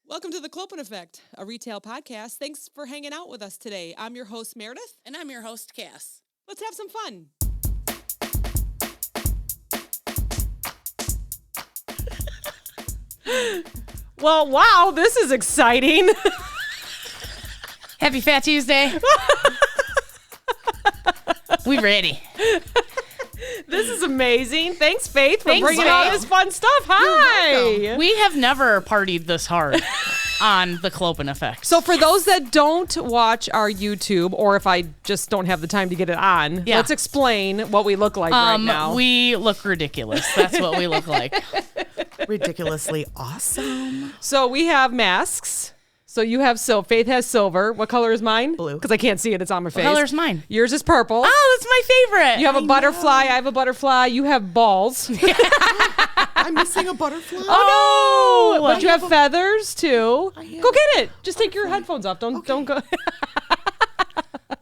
Welcome to The Clopen Effect, a retail podcast. Thanks for hanging out with us today. I'm your host, Meredith. And I'm your host, Cass. Let's have some fun. Well, wow, this is exciting. Happy Fat Tuesday. We ready. This is amazing. Thanks, Faith, for bringing all this fun stuff. Hi. We have never partied this hard on The Clopen Effect. So for those that don't watch our YouTube, or if I just don't have the time to get it on, let's explain what we look like right now. We look ridiculous. That's what we look like. Ridiculously awesome. So we have masks. So you have Faith has silver. What color is mine? Blue. Because I can't see it. It's on my face. What color is mine? Yours is purple. Oh, that's my favorite. You have a butterfly. I have a butterfly. You have balls. I'm missing a butterfly. Oh no! But you have feathers too. Go get it. Just take your headphones off. Don't go.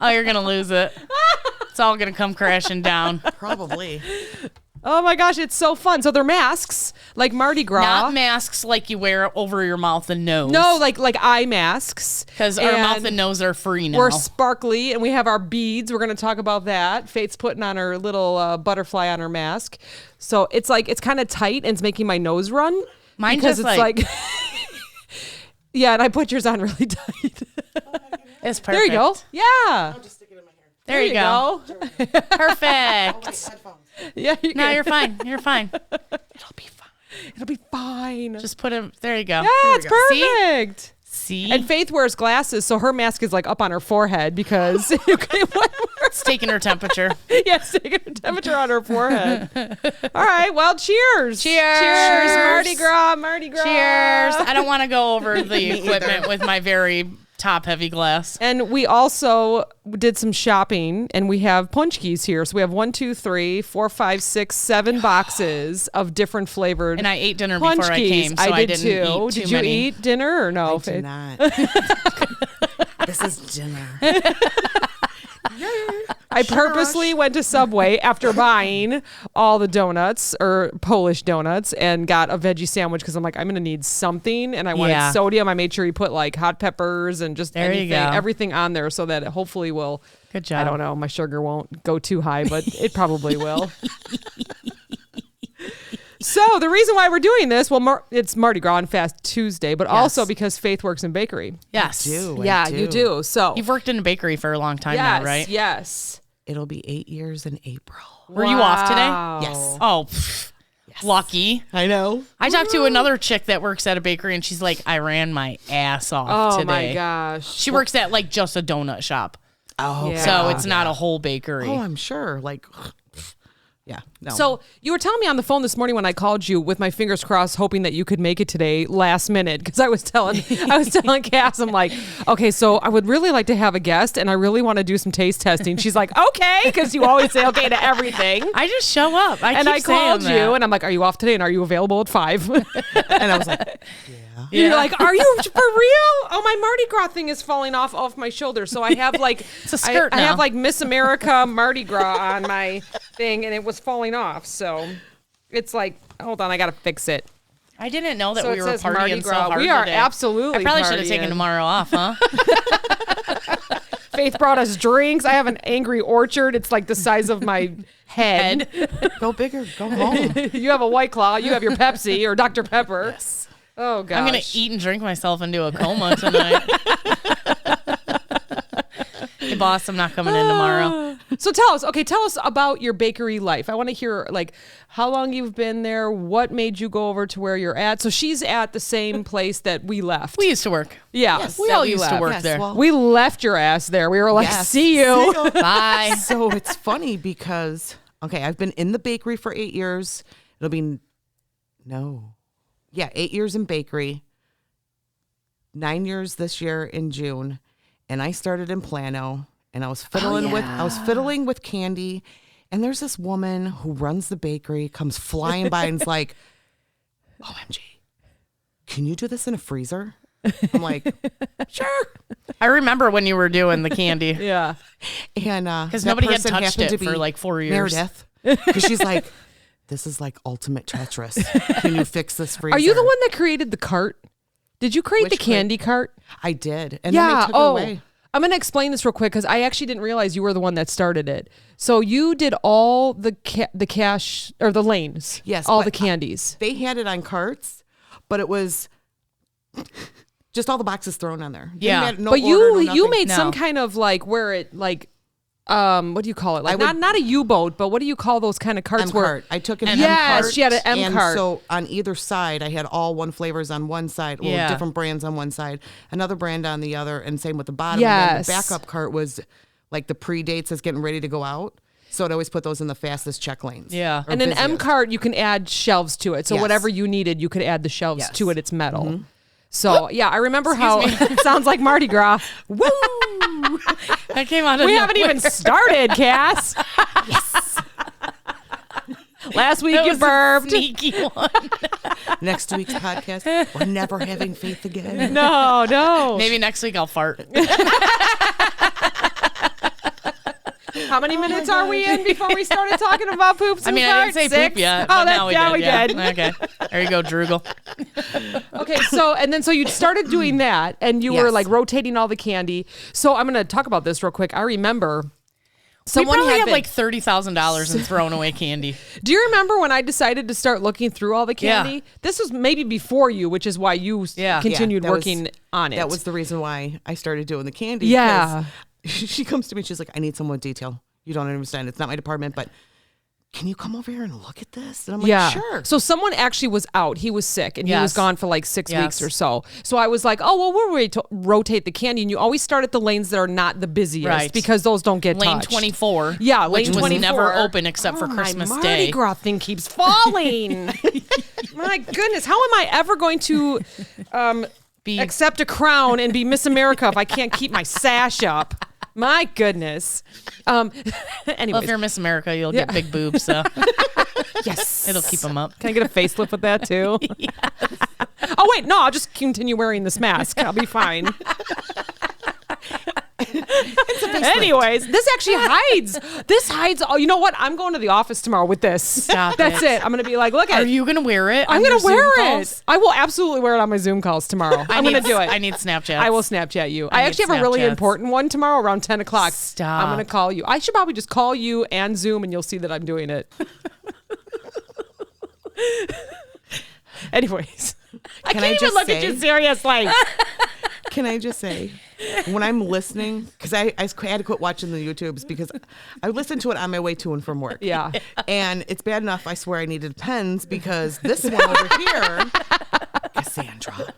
Oh, you're gonna lose it. It's all gonna come crashing down. Probably. Oh my gosh, it's so fun. So they're masks, like Mardi Gras. Not masks like you wear over your mouth and nose. No, like eye masks. Because our mouth and nose are free now. We're sparkly, and we have our beads. We're going to talk about that. Faith's putting on her little butterfly on her mask. So it's kind of tight, and it's making my nose run. Mine because just it's like yeah, and I put yours on really tight. It's perfect. There you go. Yeah. I'll just stick it in my hair. There you go. Perfect. Yeah. You're fine. You're fine. It'll be fine. It'll be fine. Just put him. There you go. Yeah, it's perfect. See? And Faith wears glasses, so her mask is like up on her forehead because It's taking her temperature. yes, taking her temperature on her forehead. All right, well, cheers. Cheers. Mardi Gras. Cheers. I don't want to go over the equipment with my very top-heavy glass. And we also did some shopping, and we have Paczkis here. So we have 1, 2, 3, 4, 5, 6, 7 boxes of different flavored. And I ate dinner before I came, so I didn't eat too Did you many. eat dinner or no? I did not. This is dinner. I purposely went to Subway after buying all the donuts or Polish donuts and got a veggie sandwich because I'm like, I'm going to need something. And I wanted sodium. I made sure you put like hot peppers and just everything on there so that it hopefully will. Good job. I don't know. My sugar won't go too high, but it probably will. So the reason why we're doing this, well, it's Mardi Gras and Fat Tuesday, but also because Faith works in bakery. Yes. I do. You do. So You've worked in a bakery for a long time now, right? Yes. It'll be 8 years in April. Were you off today? Yes. Oh, lucky. I know. I talked to another chick that works at a bakery, and she's like, I ran my ass off today. Oh, my gosh. She works at like just a donut shop. Oh, Yeah. So it's not a whole bakery. Oh, I'm sure. Like, yeah. No. So you were telling me on the phone this morning when I called you with my fingers crossed, hoping that you could make it today last minute. Because I was telling Cass, I'm like, okay, so I would really like to have a guest and I really want to do some taste testing. She's like, okay, because you always say okay to everything. I just show up. I called you and I'm like, are you off today and are you available at 5? And I was like, yeah. You're like, are you for real? Oh, my Mardi Gras thing is falling off my shoulder. So I have like it's a skirt I now. have like Miss America Mardi Gras on my thing and it was falling off. So it's like, hold on, I gotta fix it. I didn't know that So we it were says Mardi partying so Gras. hard We are today. absolutely I probably should have partying. taken tomorrow off, huh? Faith brought us drinks. I have an Angry Orchard. It's like the size of my head. Go bigger. Go home. You have a White Claw. You have your Pepsi or Dr. Pepper. Yes. Oh, gosh. I'm going to eat and drink myself into a coma tonight. Hey, boss, I'm not coming in tomorrow. So tell us about your bakery life. I want to hear like how long you've been there, what made you go over to where you're at. So she's at the same place that we left. We used to work. Yeah. Yes. We that all used to left. work Yes, there. well- We left your ass there. We were like, Yes. see you. Bye. So it's funny because, okay, I've been in the bakery for 8 years. It'll be, 8 years in bakery, 9 years this year in June. And I started in Plano and I was fiddling with candy. And there's this woman who runs the bakery, comes flying by and's like, OMG, can you do this in a freezer? I'm like, sure. I remember when you were doing the candy. Yeah. And Because that nobody had person touched happened it to for be like 4 years. Meredith. Because she's like, this is like ultimate Tetris. Can you fix this freezer? Are you the one that created the cart? Did you create the candy cart? I did. And then they took it away. I'm going to explain this real quick because I actually didn't realize you were the one that started it. So you did all the cash or the lanes. Yes. All the candies. They had it on carts, but it was just all the boxes thrown on there. Yeah. No but order, you made No. some kind of like where it like, what do you call it? Like not a U-boat, but what do you call those kind of carts? M-cart. I took an Yes, M-cart. she had an M-cart. And so on either side, I had all one flavors on one side, or different brands on one side, another brand on the other, and same with the bottom. Yes. And then the backup cart was like the pre-dates that's getting ready to go out. So I'd always put those in the fastest check lanes. Yeah. or And an busiest. M-cart, you can add shelves to it. So Yes. whatever you needed, you could add the shelves Yes. to it. It's metal. So yeah, I remember how it sounds like Mardi Gras. Woo! That came out of We haven't nowhere. even started, Cass. Yes. Last week That you was a burped. sneaky one. Next week's podcast, we're never having faith again. No. Maybe next week I'll fart. How many minutes are we in before we started talking about poops I and mean, I didn't farts? say 6? poop yet. Oh, But that's, now we yeah, did. we yeah. did. Okay. There you go, Droogle. Okay, so you started doing that, and you were Yes. like rotating all the candy. So I'm gonna talk about this real quick. I remember We someone probably had have been- like $30,000 in thrown away candy. Do you remember when I decided to start looking through all the candy? Yeah. This was maybe before you, which is why you Yeah. continued that was- working on it. That was the reason why I started doing the candy. Yeah. 'cause She comes to me, she's like, I need someone with detail. You don't understand. It's not my department, but can you come over here and look at this? And I'm like, yeah. sure. So someone actually was out. He was sick and he was Yes. gone for like 6 weeks Yes. or so. So I was like, oh, well, we're ready to rotate the candy. And you always start at the lanes that are not the busiest Right. because those don't get Lane touched. 24. Yeah, which lane was 24. never open except for Oh, Christmas my Mardi Day. Gras thing keeps falling. My goodness, how am I ever going to accept a crown and be Miss America if I can't keep my sash up? My goodness. Well, Anyways, if you're Miss America, you'll get big boobs, so yes, it'll keep them up. Can I get a facelift with that too? Oh wait, no, I'll just continue wearing this mask. I'll be fine. Anyways, this actually hides. This hides. Oh, you know what? I'm going to the office tomorrow with this. Stop That's it. it. I'm going to be like, look Are at. you going to wear it? I'm on going your to wear Zoom it. calls? I will absolutely wear it on my Zoom calls tomorrow. I'm going to do it. I need Snapchat. I will Snapchat you. I need actually have a really Snapchats. important one tomorrow around 10 o'clock. Stop. I'm going to call you. I should probably just call you and Zoom and you'll see that I'm doing it. Anyways. I Can can't I even just look at say- you seriously. Can I just say, when I'm listening, because I had to quit watching the YouTubes because I listened to it on my way to and from work. Yeah. And it's bad enough I swear I needed pens because this one over here, Cassandra,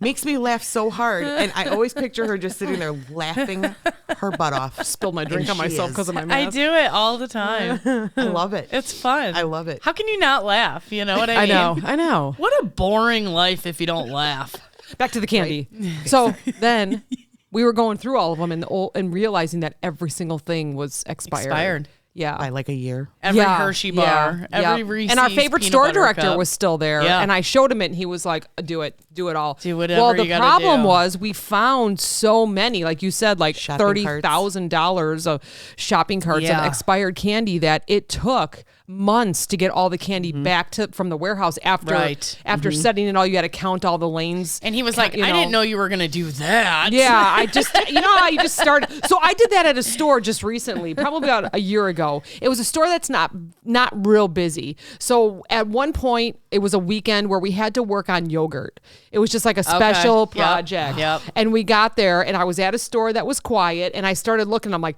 makes me laugh so hard. And I always picture her just sitting there laughing her butt off. Spilled my drink And on she myself is. because of my I mask. do it all the time. I love it. It's fun. I love it. How can you not laugh? You know what I mean? I know. What a boring life if you don't laugh. Back to the candy. So then we were going through all of them and realizing that every single thing was expired. Yeah. By like a year. Every Hershey bar, every Reese's and our favorite peanut store butter director cup. was still there. Yeah. And I showed him it and he was like, do it all. Do whatever Well, you the gotta problem do. was we found so many, like you said, like Shopping carts. $30,000 of shopping carts Yeah. of expired candy that it took months to get all the candy back from the warehouse after Right. setting it all. You had to count all the lanes. And he was like, I didn't know you were going to do that. Yeah, I just, you know how you just started. So I did that at a store just recently, probably about a year ago. It was a store that's not real busy. So at one point, it was a weekend where we had to work on yogurt. It was just like a special Yep. project. Yep. And we got there and I was at a store that was quiet and I started looking, I'm like,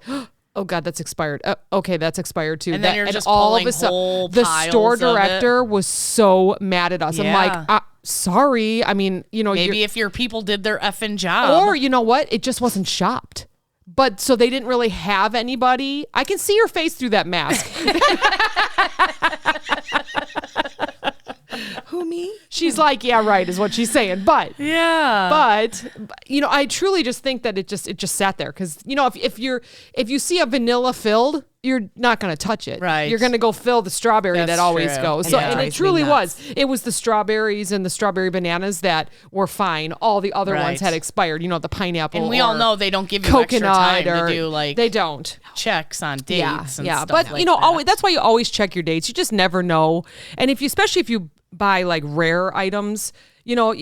oh God, that's expired. Okay, that's expired too. And then you're just all pulling of a sudden, whole the piles store of it. director was so mad at us. Yeah. I'm like, sorry. I mean, you know, Maybe you're- if your people did their effing job. or you know what? It just wasn't shopped. But so they didn't really have anybody. I can see your face through that mask. Who, me? She's like, yeah, right, is what she's saying. But you know, I truly just think that it just sat there because you know if you see a vanilla filled, you're not going to touch it. Right. You're going to go fill the strawberry That's that always true. goes. And So, it and it drives me truly nuts. was. It was the strawberries and the strawberry bananas that were fine. All the other ones Right. had expired. You know, the pineapple. And we all or know they don't give you extra coconut time or to do like they don't. checks on dates and yeah. stuff But like you know, that. always, that's why you always check your dates. You just never know. And especially if you buy like rare items, you know,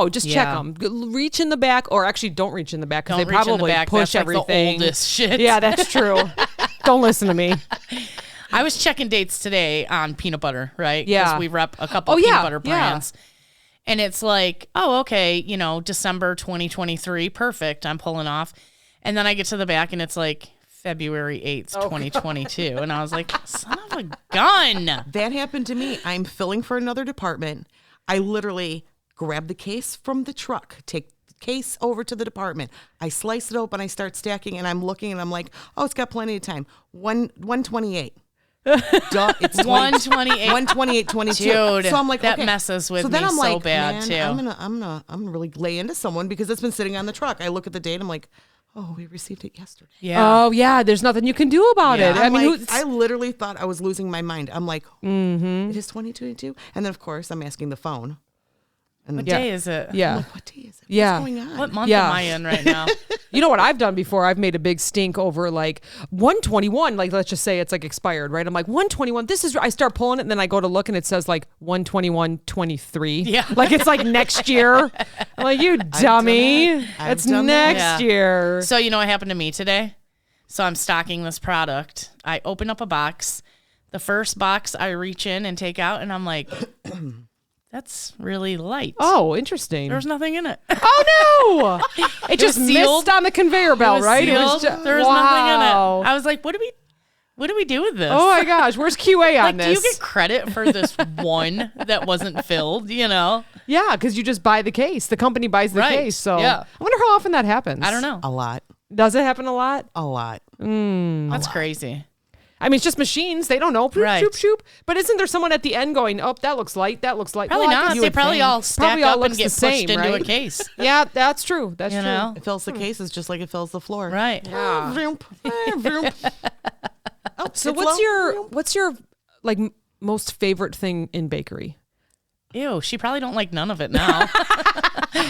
just check Yeah. them. Reach in the back, or actually don't reach in the back because Don't they reach in the probably back. push That's like everything. the oldest shit. Yeah, that's true. Don't listen to me. I was checking dates today on peanut butter, right? 'Cause Yeah. we rep a couple Oh, peanut yeah, butter yeah. brands. And it's like, oh, okay, you know, December 2023, perfect. I'm pulling off. And then I get to the back and it's like February 8th, 2022. And I was like, son of a gun. That happened to me. I'm filling for another department. I literally grab the case from the truck, take the case over to the department. I slice it open, I start stacking, and I'm looking and I'm like, oh, it's got plenty of time. 128. Duh, it's 128. 128, 22. Dude, so I'm like, that okay. messes with so then me I'm so like, bad, man, too. I'm gonna really lay into someone because it's been sitting on the truck. I look at the date, I'm like, oh, we received it yesterday. Yeah. Oh yeah, there's nothing you can do about Yeah. it. I I'm mean, like, I literally thought I was losing my mind. I'm like, it is 2022, and then of course I'm asking the phone. And What Yeah. day is it? yeah. like, what day is it? Yeah. What's going on? What month Yeah. am I in right now? You know what I've done before? I've made a big stink over like 121. Like let's just say it's like expired, right? I'm like 121. This is. I start pulling it, and then I go to look, and it says like 121.23. Yeah. like it's like next year. I'm like, you dummy. I've It's done that. next Yeah. year. So you know what happened to me today? So I'm stocking this product. I open up a box. The first box I reach in and take out, and I'm like, that's really light. Oh, interesting. There's nothing in it. Oh no! It just was sealed. missed on the conveyor belt, It was right? sealed. ju- there was nothing in it. I was like, what do we do with this? Oh my gosh, where's QA on like, do this? you get credit for this one that wasn't filled? You know, Yeah, because you just buy the case. The company buys the Right. case. So Yeah. I wonder how often that happens. I don't know. A lot. Does it happen a lot? A lot. That's crazy. I mean, it's just machines. They don't know. Shoop, Right. shoop, shoop. But isn't there someone at the end going, oh, that looks light. That looks light. Probably Well, I not. think you They would probably think. all stack Probably all up and looks get the pushed same, into a right? case. Yeah, that's true. That's You true. know? It fills the cases just like it fills the floor. Right. Yeah. Vroom, vroom. Oh, So it's what's low. your like most favorite thing in bakery? Ew, she probably don't like none of it now.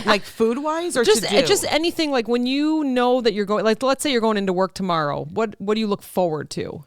like food wise or Just to do? just anything like when you know that you're going, like let's say you're going into work tomorrow. What do you look forward to?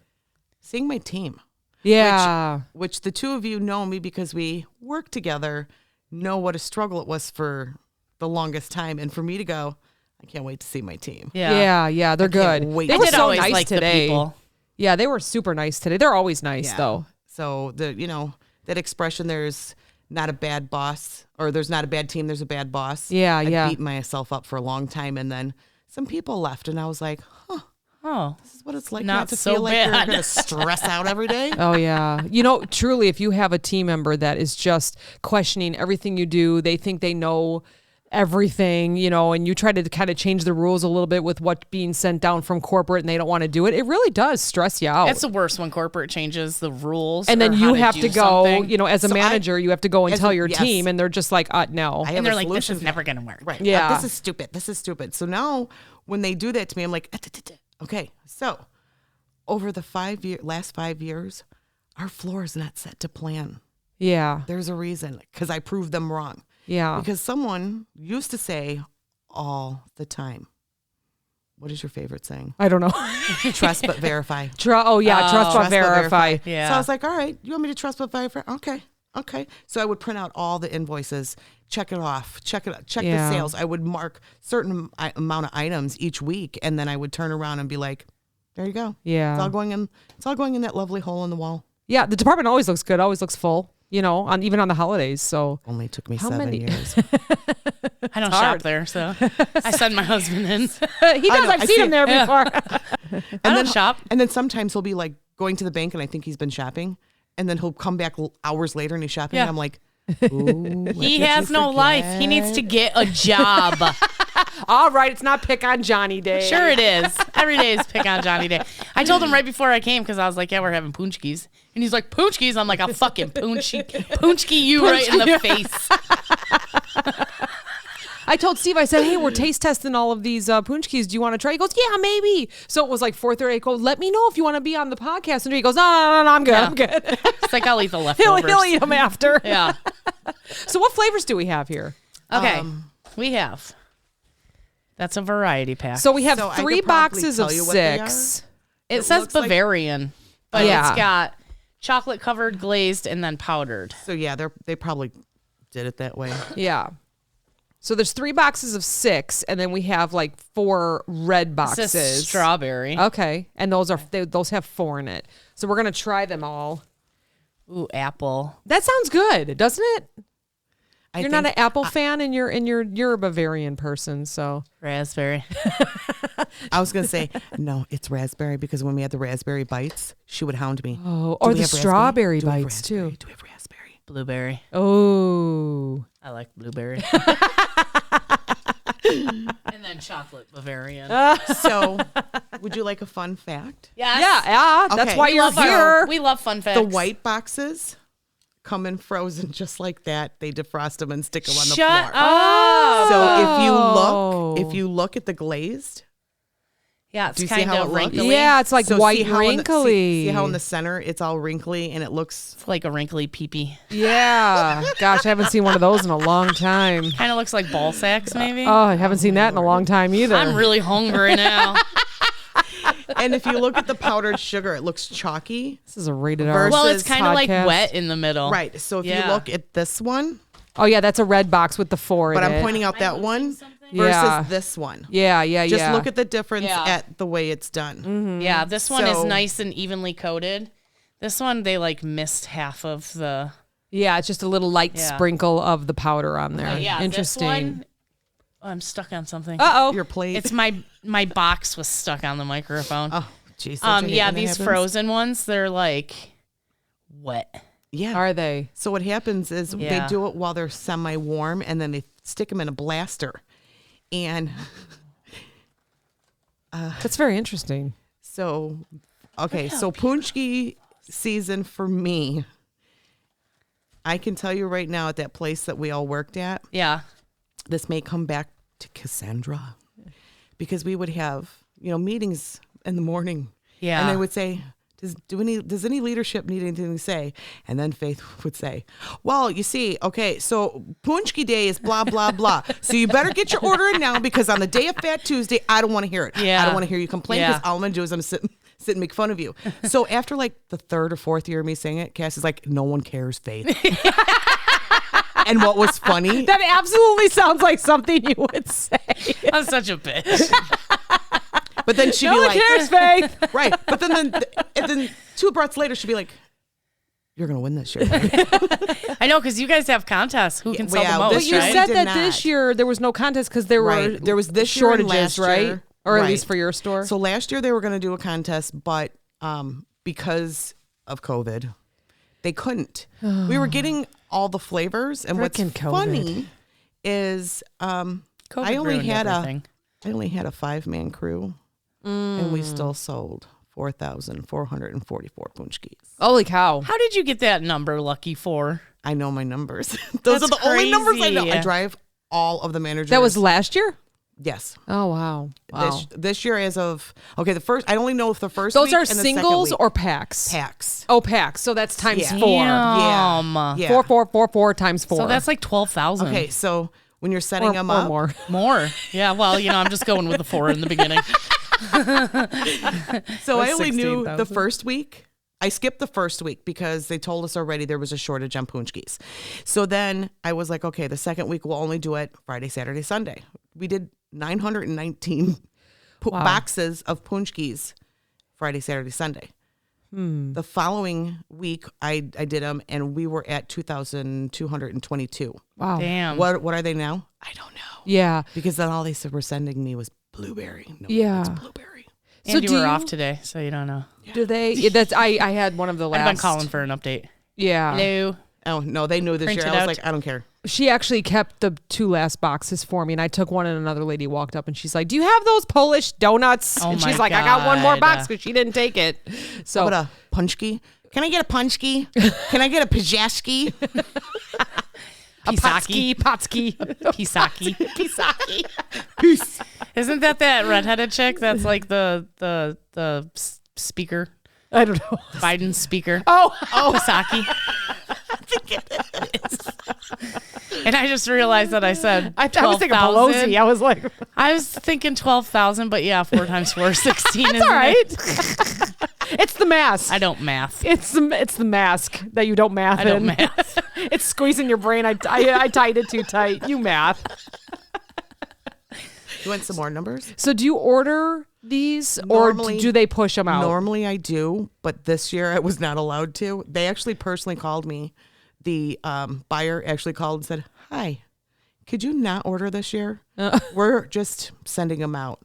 seeing my team. Yeah. Which the two of you know me because we work together, know what a struggle it was for the longest time. And for me to go, I can't wait to see my team. Yeah, they're good. wait. They I were did so always nice like the today. people. Yeah, they were super nice today. They're always nice though. So that expression, there's not a bad boss, or there's not a bad team, there's a bad boss. Yeah, I'd yeah. beat myself up for a long time, and then some people left, and I was like, huh, Oh, this is what it's like Not not to so feel like you're bad. going to stress out every day. Oh yeah. You know, truly, if you have a team member that is just questioning everything you do, they think they know everything, you know, and you try to kind of change the rules a little bit with what's being sent down from corporate and they don't want to do it, it really does stress you out. that's the worst when corporate changes the rules. and then or you how have do to go, something. you know, as a So manager, you have to go and as tell a- your yes. team, and they're just like, no. I have and they're a like, this solution is never going to work. Right. Yeah. This is stupid. This is stupid. So now when they do that to me, I'm like, okay. So over the last 5 years, our floor is not set to plan. Yeah. There's a reason, because I proved them wrong. Yeah. Because someone used to say all the time, what is your favorite saying? I don't know. Trust but verify. Trust but verify. Yeah. So I was like, all right, you want me to trust but verify? Okay. So I would print out all the invoices, check it off, check the Yeah. sales. I would mark certain amount of items each week, and then I would turn around and be like, there you go. Yeah. It's all going in that lovely hole in the wall. Yeah, the department always looks good, always looks full, you know, even on the holidays. So Only took me How 7 many- years. I don't hard. shop there, so I send my husband in. he does. know, I've I seen see him there Yeah. before. I don't shop. And then sometimes he'll be like going to the bank, and I think he's been shopping, and then he'll come back hours later and he's shopping. Yeah. And I'm like, ooh, what He did has you no life. He forget? needs to get a job. All right, it's not pick on Johnny Day. Sure it is. Every day is pick on Johnny Day. I told him right before I came because I was like, yeah, we're having Paczkis. And he's like, Paczkis? I'm like, I'll fucking Paczki you right in the face. I told Steve, I said, hey, we're taste testing all of these Paczkis. Do you want to try? He goes, yeah, maybe. So it was like 4:30. I go, let me know if you want to be on the podcast. And he goes, no, I'm good. Yeah. I'm good. It's like I'll eat the leftovers. he'll eat them after. Yeah. So what flavors do we have here? Okay. We have. That's a variety pack. So we have So I 3 could probably boxes of tell you what they 6. it says looks like- Bavarian, but Yeah. it's got chocolate covered, glazed, and then powdered. So yeah, they probably did it that way. Yeah. So there's 3 boxes of 6, and then we have like 4 red It boxes. says strawberry. Okay, and those have 4 in it. So we're gonna try them all. Ooh, apple. That sounds good, doesn't it? I You're not think- an apple fan, and you're a Bavarian person, so Raspberry. I was gonna say no, it's raspberry because when we had the raspberry bites, she would hound me. oh, Do or we the have raspberry? strawberry Do we have bites raspberry? too. Do we have raspberry? Blueberry. Oh, I like blueberry. And then chocolate Bavarian. So, would you like a fun fact? Yes. yeah. That's Okay. why We you're Love our- here. we love fun facts. The white boxes come in frozen just like that. They defrost them and stick them on the Shut floor. up. So if you look at the glazed, Yeah, it's do you see kind how of it looks? wrinkly. Yeah, it's like so white see how in the- wrinkly. see how in the center it's all wrinkly and it looks. It's like a wrinkly peepee. Yeah. Gosh, I haven't seen one of those in a long time. Kind of looks like ball sacks, maybe. Oh, I haven't seen that in a long time either. I'm really hungry now. And if you look at the powdered sugar, it looks chalky. This is a rated R. Well, it's Versus kind of like podcast. wet in the middle. Right. So if Yeah. you look at this one, Oh yeah, that's a red box with the 4 but in I'm it. pointing out that one versus Yeah. this one. Yeah. Just look at the difference Yeah. at the way it's done. Yeah, this one is So- nice and evenly coated. This one, they like missed half of the. Yeah, it's just a little light Yeah. sprinkle of the powder on there. Yeah, Interesting. This one, oh, I'm stuck on something. Uh-oh. Your plate. It's my box was stuck on the microphone. Oh, jeez. don't you hate Yeah, when that these happens? frozen ones, they're like wet. Yeah. Are they? So what happens is Yeah. they do it while they're semi-warm, and then they stick them in a blaster. And That's very interesting. so, okay, so Paczki season for me, I can tell you right now at that place that we all worked at, Yeah. this may come back to Cassandra, because we would have, meetings in the morning. Yeah. And they would say, does any leadership need anything to say? And then Faith would say, well, you see, okay, so Paczki Day is blah, blah, blah. So you better get your order in now, because on the day of Fat Tuesday, I don't want to hear it. Yeah. I don't want to hear you complain, because Yeah. all I'm going to do is I'm sit and make fun of you. So after like the 3rd or 4th year of me saying it, Cass is like, no one cares, Faith. And what was funny, That absolutely sounds like something you would say. I'm such a bitch. but then she'd No be one like, cares, Faith. right. But then 2 breaths later, she'd be like, you're going to win this year. Right? I know, because you guys have contests. Who can sell yeah, the most, this But you right? said Did that not. this year there was no contest because there were Right. There was this year and shortages, last right? year. Or at Right. least for your store. So last year they were going to do a contest, but because of COVID, they couldn't. We were getting all the flavors, and what's Frickin' COVID. funny is COVID I only ruined had everything. a 5-man crew, and we still sold 4,444 Paczkis. Holy cow! How did you get that number, Lucky 4? I know my numbers. Those That's are the only numbers I know. crazy. I drive all of the managers. That was last year. yes. Oh wow! Wow. This year, as of the first, I only know if the first. Those week are and the second singles week. or packs? packs. Oh, packs. So that's times Yeah. 4. Yeah. Yeah. 4 times 4. So that's like 12,000. Okay, so when you're setting or, them or up, more. More. Yeah, well, I'm just going with the 4 in the beginning. so I only knew 16,000. the first week. I skipped the first week because they told us already there was a shortage on Paczkis. So then I was like, okay, the second week we'll only do it Friday, Saturday, Sunday. We did 919 boxes of Paczkis Friday, Saturday, Sunday. The following week I did them, and we were at 2,222. Wow. Damn. What are they now? I don't know. Yeah. Because then all they said were sending me was blueberry. No, Yeah. it's blueberry. So And you do were you- off today, so you don't know. Do they? Yeah, that's I had one of the last. I've been calling for an update. Yeah. Hello. Oh no, they knew this Print year. it I was out. like, I don't care. She actually kept the 2 last boxes for me, and I took one, and another lady walked up, and she's like, "Do you have those Polish donuts?" Oh and my she's like, "I got one more God. box because she didn't take it." So What a punchki? Can I get a punchki? Can I get a pajashki? A Paczki. Pisaki. Pisaki. Peace. Isn't that redheaded chick? That's like the speaker. I don't know. Biden's speaker. Oh, Pisaki. And I just realized that I said I was thinking Pelosi. I was like, I was thinking 12,000, but yeah, 4 times 4 is 16. that's isn't all right. it? It's the mask. I don't math. It's the mask that you don't math I don't in. math. It's squeezing your brain. I tied it too tight. You math. You want some more numbers? So do you order these Normally- or do they push them out? Normally I do, but this year I was not allowed to. They actually personally called me. The buyer actually called and said, "Hi, could you not order this year? We're just sending them out."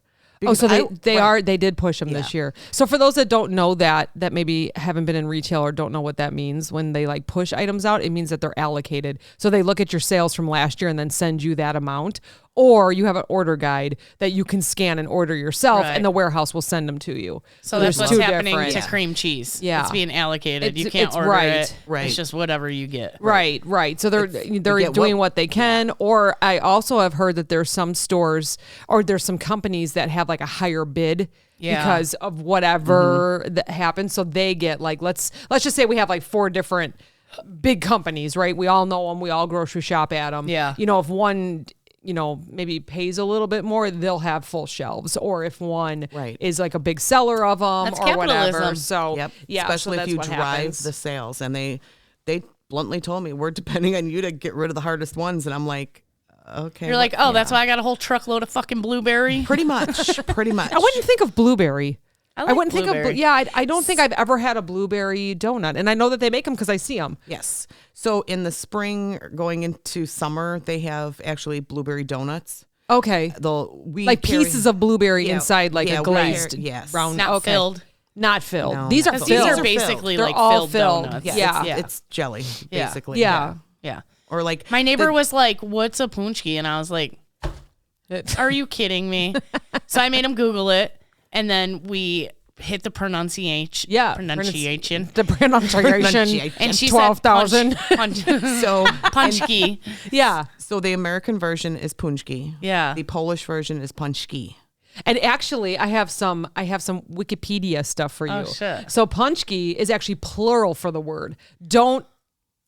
Oh, so Because they did push them this year. So for those that don't know that maybe haven't been in retail or don't know what that means, when they like push items out, it means that they're allocated. So they look at your sales from last year and then send you that amount. Or you have an order guide that you can scan and order yourself, Right. and the warehouse will send them to you. So that's there's what's two happening different- to cream cheese. Yeah. It's being allocated. It's- You can't it's order right. it. Right. It's just whatever you get. Right. So they're get doing what they can. Or I also have heard that there's some stores or there's some companies that have like a higher bid Yeah. because of whatever that happens. So they get like let's just say we have like 4 different big companies, right? We all know them. We all grocery shop at them. Yeah. If one maybe pays a little bit more, they'll have full shelves. Or if one Right. is like a big seller of them That's or whatever. capitalism. So Yep. yeah, Especially so if that's you what drive happens. the sales, and they bluntly told me, "We're depending on you to get rid of the hardest ones," and I'm like, "Okay." You're like, oh, that's why I got a whole truckload of fucking blueberry. Pretty much. I wouldn't think of blueberry. I wouldn't think of blueberry. I don't think I've ever had a blueberry donut, and I know that they make them because I see them. Yes. So in the spring, going into summer, they have actually blueberry donuts. Okay, like pieces of blueberry inside, like a glazed yes. brown. Not okay. filled. Not filled. No. These are 'Cause filled. these are basically They're like all filled filled. donuts. Yeah. It's jelly, Yeah. basically. Yeah. Yeah. Or like My neighbor was like, what's a punchki? And I was like, are you kidding me? So I made him Google it. And then we hit the pronunciation. Yeah, Pronunciation. The pronunciation. And she 12,000. said punch, so punchki. Yeah, So the American version is punchki. Yeah. The Polish version is punchki. and actually, I have some Wikipedia stuff for you. Oh, shit. So punchki is actually plural for the word. Don't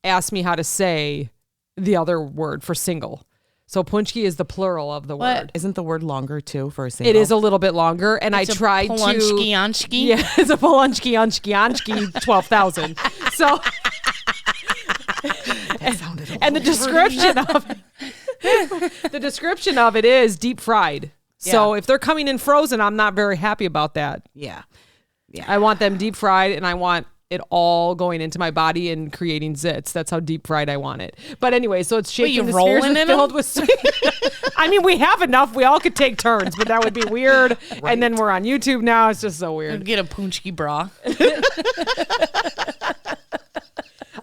ask me how to say the other word for single. So punchki is the plural of the What? word. Isn't the word longer too for a single? It is a little bit longer, and It's I a tried polunchki, to. onchki. Yeah, it's a polunchki 12,000. So, That sounded a and the description of it is deep fried. So Yeah. if they're coming in frozen, I'm not very happy about that. Yeah. I want them deep fried, and I want it all going into my body and creating zits. That's how deep fried I want it. But anyway, so it's shaped you into rolling spheres and in filled them? with sweet. I mean, we have enough. We all could take turns, but that would be weird. And then we're on YouTube now. It's just so weird. Get a punchki bra.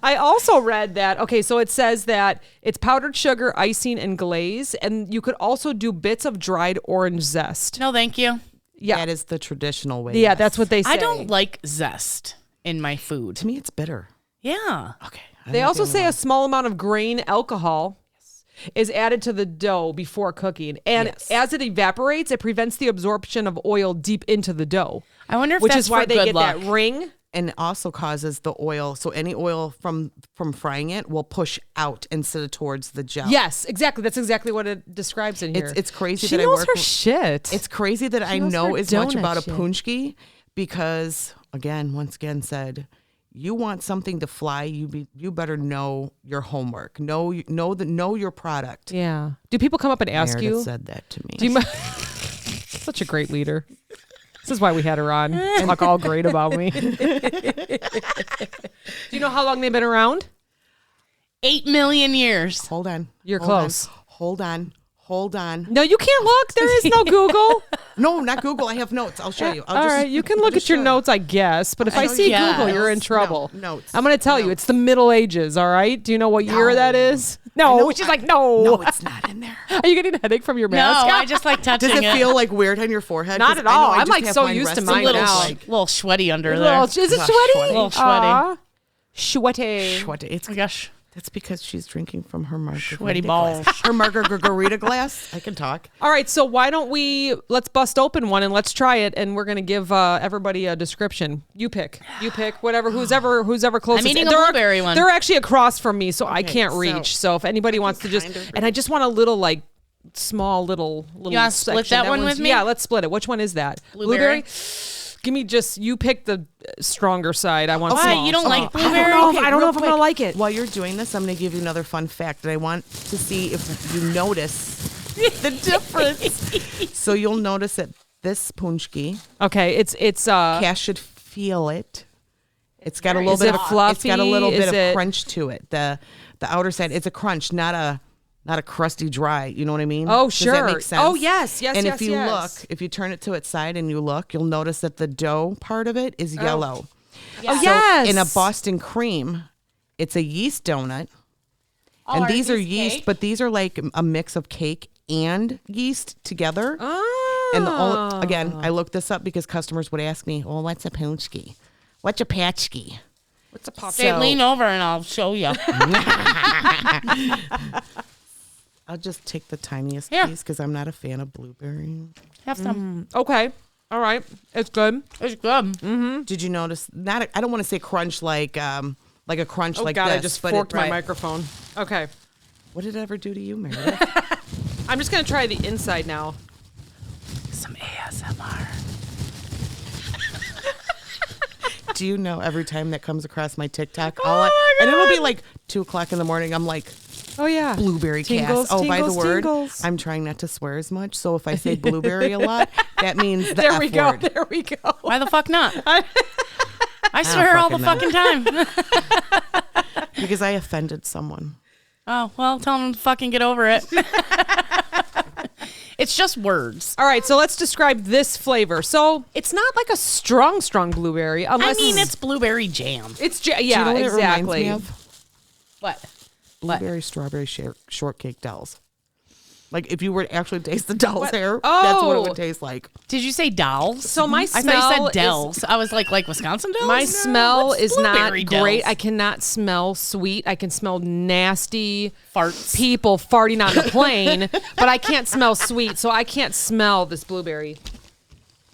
I also read that, okay, so it says that it's powdered sugar, icing, and glaze, and you could also do bits of dried orange zest. No, thank you. Yeah, That is the traditional way. yeah, yes. that's what they say. I don't like zest in my food. To me, it's bitter. Yeah. Okay. They also say a small amount of grain alcohol is added to the dough before cooking, and Yes. as it evaporates, it prevents the absorption of oil deep into the dough, I wonder if which that's is why for they good get luck. that ring. And it also causes the oil. So any oil from frying it will push out instead of towards the gel. Yes, exactly. That's exactly what it describes in here. It's crazy She that I knows work her with- shit. It's crazy that I knows know her as much donut about a shit. punchki because, once again said, you want something to fly, you better know your homework. Know your product. Yeah. Do people come up and ask Meredith you? said that to me. Do you such a great leader. This is why we had her on. Talk all great about me. Do you know how long they've been around? 8 million years. Hold on. You're Hold on. close. Hold on. Hold on. No, you can't look. There is no Google. No, not Google. I have notes. I'll show you. All right, you can look at your notes, I guess. But if I see guess. Google, you're in trouble. No, notes. I'm going to tell you, it's the Middle Ages. All right. Do you know what year No. that is? I No. know- She's like, no. No, it's not in there. Are you getting a headache from your No, mask? I just like touching Does it feel like weird on your forehead? Not 'Cause at I know all. I I'm, just like, have so mine used to resting mine little, now. like little sweaty under Little- there. is it Ugh, sweaty? sweaty. Little sweaty. Aw. Sweaty. what? It's Oh my gosh. That's because she's drinking from her margarita Sweaty balls. glass. Her margarita glass. I can talk. All right, so why don't let's bust open one and let's try it, and we're gonna give everybody a description. You pick, whatever, who's ever closest. I'm eating a They're- blueberry one. They're actually across from me, so I can't so reach. So if anybody wants to and I just want a little like small little. You want to split section. that one with me? Yeah, let's split it. Which one is that? Blueberry? Give me you pick the stronger side. I want Why? small. You don't like I don't blueberry? know. Okay, I don't know real if I'm gonna quick, like it. While you're doing this, I'm going to give you another fun fact, and I want to see if you notice the difference. So you'll notice that this punchki, Okay, it's Cass should feel it. It's got a little Is bit it of It's fluffy? got a little Is bit of it- crunch to it. The outer side, it's a crunch, not a crusty dry. You know what I mean? Oh, Does sure. that make sense? Oh, yes, yes, And yes, if you yes. look, if you turn it to its side and you look, you'll notice that the dough part of it is yellow. Oh, So yes. in a Boston cream, it's a yeast donut. Oh, And are these are these yeast, cake? but these are like a mix of cake and yeast together. Oh. And again, I looked this up because customers would ask me, "Well, what's a Paczki? What's a Paczki?" What's a pop? Say, lean over and I'll show you. I'll just take the tiniest Here. piece because I'm not a fan of blueberry. Have some. Okay. All right. It's good. It's good. Did you notice? I don't want to say crunch like a crunch Oh like God, this. I just but forked my right. microphone. Okay. What did it ever do to you, Meredith? I'm just gonna try the inside now. Some ASMR. Do you know every time that comes across my TikTok, Oh and it'll be like 2:00 in the morning. I'm like, Oh yeah. blueberry Tingles, Cass. Oh, by the tingles, word, tingles. I'm trying not to swear as much. So if I say blueberry a lot, that means the There F we go. word. There we go. Why the fuck not? I swear all the fucking fucking time. Because I offended someone. Oh, well, tell them to fucking get over it. It's just words. All right. So let's describe this flavor. So it's not like a strong blueberry. I Unless mean, it's blueberry jam. it's Do you yeah, know what it reminds exactly. me of? What? Blueberry strawberry shortcake dolls. Like if you were to actually taste the doll's hair, Oh. that's what it would taste like. Did you say dolls? So my I thought smell you said is- dells. I was like Wisconsin dells? My smell what's is not blueberry great. dells? I cannot smell sweet. I can smell nasty Farts. people farting on the plane, but I can't smell sweet, so I can't smell this blueberry.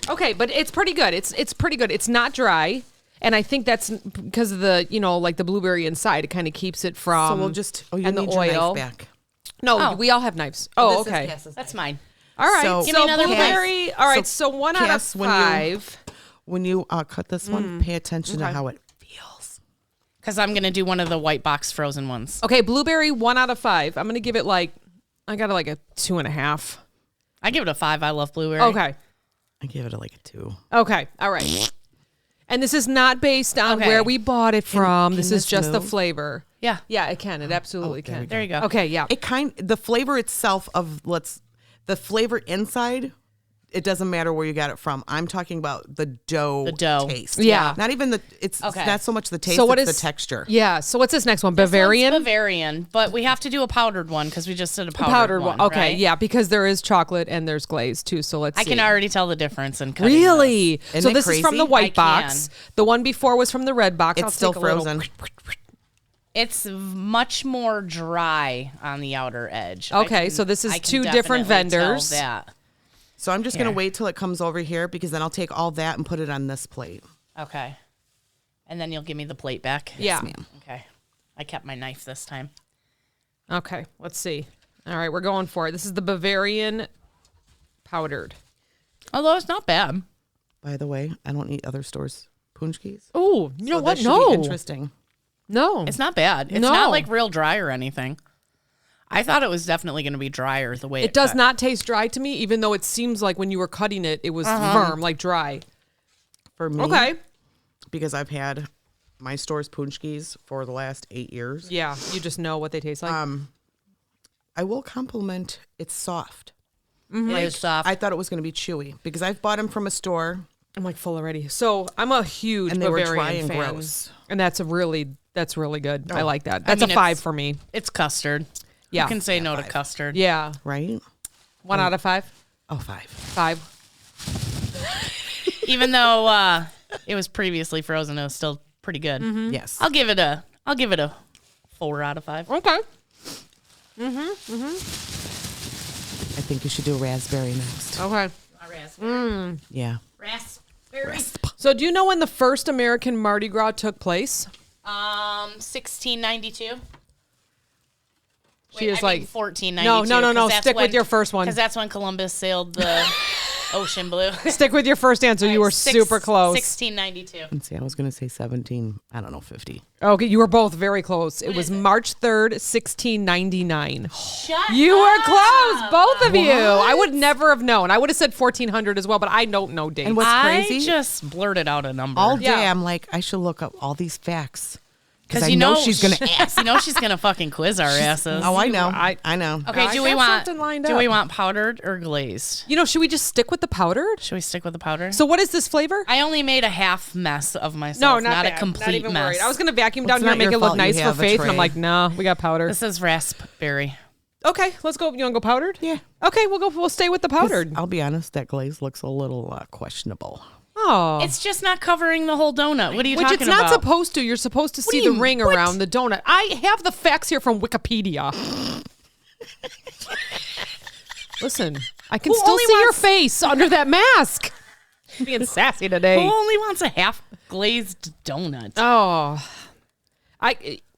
Okay, but it's pretty good. It's pretty good. It's not dry, and I think that's because of the like the blueberry inside. It kind of keeps it from. So we'll just you and the need your oil. knife back. No, Oh. we all have knives. Oh, This is okay. Cass's That's knife. mine. All right. So- So, Give me another blueberry. All right. So So 1 Cass, out of 5. When you cut this one, pay attention to Okay. how it feels. Because I'm going to do one of the white box frozen ones. Okay, blueberry 1 out of 5. I'm gonna give it I got it like a 2.5. I give it a 5. I love blueberry. Okay. I give it like a 2. Okay. All right. And this is not based on Okay. where we bought it from. can This is this just the move? flavor. Yeah. Yeah, it can. It absolutely there can. we go. There you go. Okay, yeah. The flavor itself of the flavor inside, it doesn't matter where you got it from. I'm talking about the dough. The dough. Taste. Yeah. Not even it's Okay. not so much the taste, So what it's is the texture. Yeah. So what's this next one? This one's Bavarian? Bavarian, but we have to do a powdered one because we just did a powdered, one. Okay, right? yeah, because there is chocolate and there's glaze too. So let's I see. can already tell the difference in cutting Really? Isn't So it this is from the crazy? white I box. can. The one before was from the red box. It's I'll still take a little- frozen. It's much more dry on the outer edge. Okay, so this is I can two different definitely tell vendors. That. So I'm just gonna Here. wait till it comes over here because then I'll take all that and put it on this plate. Okay. And then you'll give me the plate back? Yeah. ma'am. Okay. I kept my knife this time. Okay, let's see. All right, we're going for it. This is the Bavarian powdered. Although it's not bad. By the way, I don't eat other stores' punchkis. Oh, you know So what? this should be No. interesting. No. It's not bad. It's No. not like real dry or anything. I thought it was definitely going to be drier the way It does cut. not taste dry to me, even though it seems like when you were cutting it, it was firm, like dry. For me, Okay. because I've had my store's punchkis for the last 8 years. Yeah, you just know what they taste like. I will compliment it's soft. It is soft. I thought it was going to be chewy because I've bought them from a store. I'm like full already. So I'm a huge And they were Bavarian dry and fan. gross. And that's really good. I Oh. like that. I That's mean, a 5 it's- for me. It's custard. Yeah. You can say no to custard. Yeah. Right? 1 out of 5? Oh, 5. 5. Even though it was previously frozen, it was still pretty good. Yes. I'll give it a 4 out of 5. Okay. I think you should do raspberry next. Okay. Raspberry. Yeah. Raspberry. So do you know when the first American Mardi Gras took place? 1692. She is like 1492. No. Stick with your first one. Because that's when Columbus sailed the ocean blue. Stick with your first answer. You were super close. 1692. Let's see. I was going to say 50. Okay, you were both very close. It was March 3rd, 1699. Shut You up. were close, both of you. I would never have known. I would have said 1400 as well, but I don't know dates. And what's crazy? I just blurted out a number. All day, Yeah. I'm like, I should look up all these facts. Because I know she's going to ask. You know she's gonna fucking quiz our asses. Oh, I know. I know. Okay, I do we got want something lined do up. we want powdered or glazed? Should we just stick with the powdered? Should we stick with the powder? So what is this flavor? I only made a half mess of myself. No, not bad. a complete Not even mess. worried. I was going to vacuum Well, down it's here and not make your it look fault you nice for have a Faith. And I'm tray. like, nah, we got powder. This is raspberry. Okay, let's go. You want to go powdered? Yeah. Okay, we'll stay with the powdered. I'll be honest, that glaze looks a little questionable. Oh. It's just not covering the whole donut. What are you Which talking it's not about? supposed to. You're supposed to see do the you- ring what? around the donut. I have the facts here from Wikipedia. Listen, I can Who still only see your wants- face under that mask. Being sassy Who today. only wants a half glazed donut? Oh,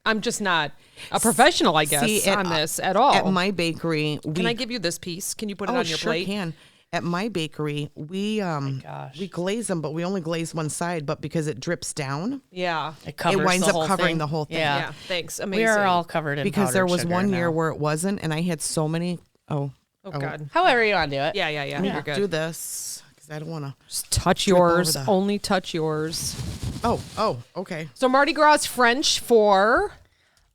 I'm just not a professional, I guess, See, on this at all. At my bakery, Can I give you this piece? Can you put it oh, on your sure plate? can. At my bakery, we gosh. we glaze them, but we only glaze one side. But because it drips down, Yeah. It covers it winds the up whole covering thing. the whole thing. Yeah. Yeah. Thanks. Amazing. We are all covered in Because there powdered was sugar one year now. where it wasn't, and I had so many. Oh God. However you want to do it. Yeah. You're good. Do this because I don't want to. Just touch Trip over yours. the- Only touch yours. Oh, okay. So Mardi Gras is French for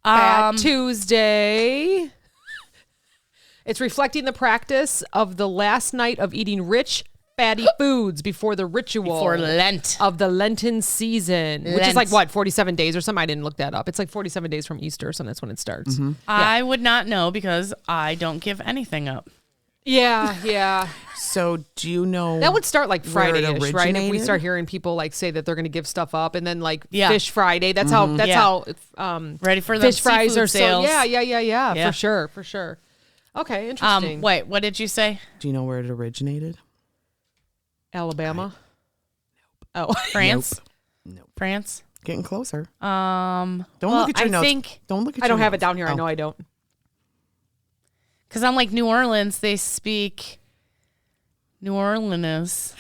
Fat Tuesday. It's reflecting the practice of the last night of eating rich, fatty foods before the ritual For Lent. of the Lenten season, which is Lent. like what, 47 days or something? I didn't look that up. It's like 47 days from Easter, so that's when it starts. I would not know because I don't give anything up. Yeah. So do you know That would start like where it Friday-ish, right? If we originated? start hearing people like say that they're going to give stuff up, and then like Yeah. Fish Friday. That's how. That's Yeah. how. Ready for the Fish fries seafood are sales. so. Yeah. Yeah. For sure. Okay, interesting. Wait, what did you say? Do you know where it originated? Alabama. Oh, France? Nope. France? Getting closer. Don't Don't look at your notes. think Don't look at. I don't your have it notes. down here. I Oh. know I don't. because I'm like New Orleans, they speak New Orleans.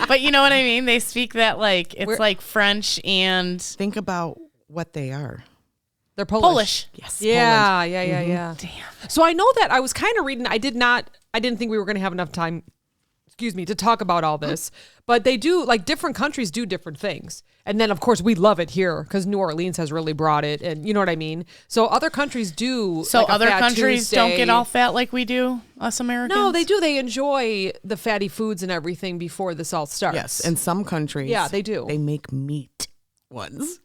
But you know what I mean? They speak that like it's We're- like French and Think about what they are. They're Polish. Polish. Yes. Yeah, Poland. yeah. Damn. So I know that I was kind of reading. I didn't think we were going to have enough time. Excuse me, to talk about all this, but they do, like, different countries do different things. And then, of course, we love it here because New Orleans has really brought it. And you know what I mean? So other countries do. So like a other Fat countries don't Tuesday. get all fat like we do, us Americans? No, they do. They enjoy the fatty foods and everything before this all starts. Yes. In some countries. Yeah, they do. They make meat ones.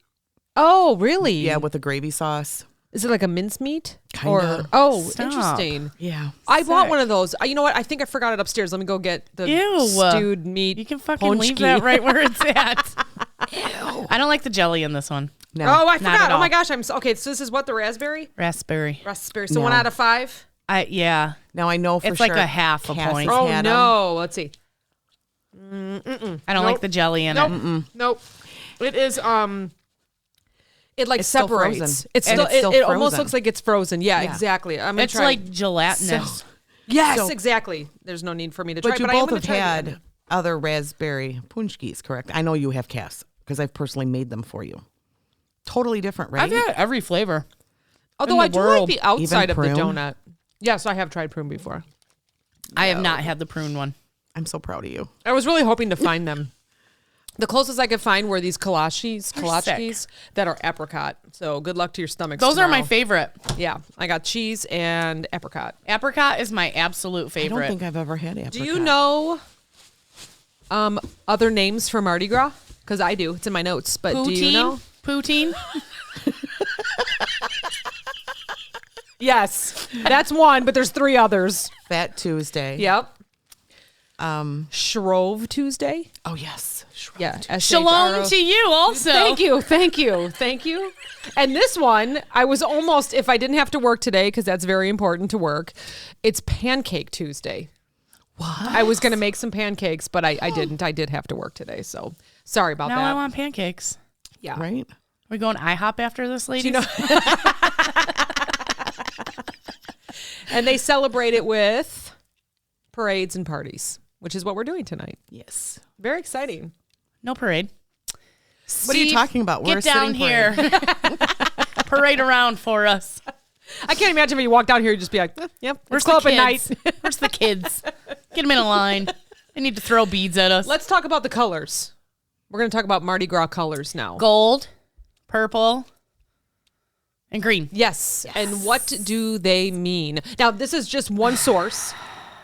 Oh, really? Yeah, with a gravy sauce. Is it like a mincemeat? Kinda. Oh, Stop. interesting. Yeah. I bought Sick. one of those. You know what? I think I forgot it upstairs. Let me go get the Ew. stewed meat. You can fucking leave Paczki. that right where it's at. I don't like the jelly in this one. No. Oh, I Not forgot. at Oh my all. gosh. Okay, so this is what, the raspberry? Raspberry. Raspberry. So No. 1 out of 5? Yeah. Now I know for It's sure. like a half a Cass point. has Oh, had 'em. no. Let's see. I don't Nope. like the jelly in Nope. it. Nope. It is, it like It's still separates. frozen. It's And still, it's still it almost frozen. looks like it's frozen. Yeah, Yeah. exactly. I'm gonna It's try. like gelatinous. Yes, So- exactly. There's no need for me to try. But you I am both gonna have try it had again. other raspberry punchkis, correct? I know you have, Cass, because I've personally made them for you. Totally different, right? I've had every flavor. Although in I the do like world. the outside of the prune? donut. Yes, I have tried prune before. I have not had the prune one. I'm so proud of you. I was really hoping to find them. The closest I could find were these kolaches that are apricot. So good luck to your stomachs. Those are my tomorrow. favorite. Yeah, I got cheese and apricot. Apricot is my absolute I favorite. don't think I've ever had apricot. Do you know other names for Mardi Gras? Because I do. It's in my notes. But do you know? Poutine? Yes, that's one, but there's 3 others. Fat Tuesday. Yep. Shrove Tuesday. Oh, yes. Yeah. Shalom to you also. Thank you. And this one, I was almost, if I didn't have to work today, because that's very important to work, it's Pancake Tuesday. What? I was going to make some pancakes, but I didn't. I did have to work today, so sorry about that. Now I want pancakes. Yeah. Right? Are we going IHOP after this, ladies? You know, and they celebrate it with parades and parties, which is what we're doing tonight. Yes. Very exciting. No parade. What are you talking about? Get down here. Parade around for us. I can't imagine if you walk down here, you'd just be like, yep, Where's club the at kids? night. Where's the kids? Get them in a line. They need to throw beads at us. Let's talk about the colors. We're going to talk about Mardi Gras colors now. Gold, purple, and green. Yes. And what do they mean? Now, this is just one source.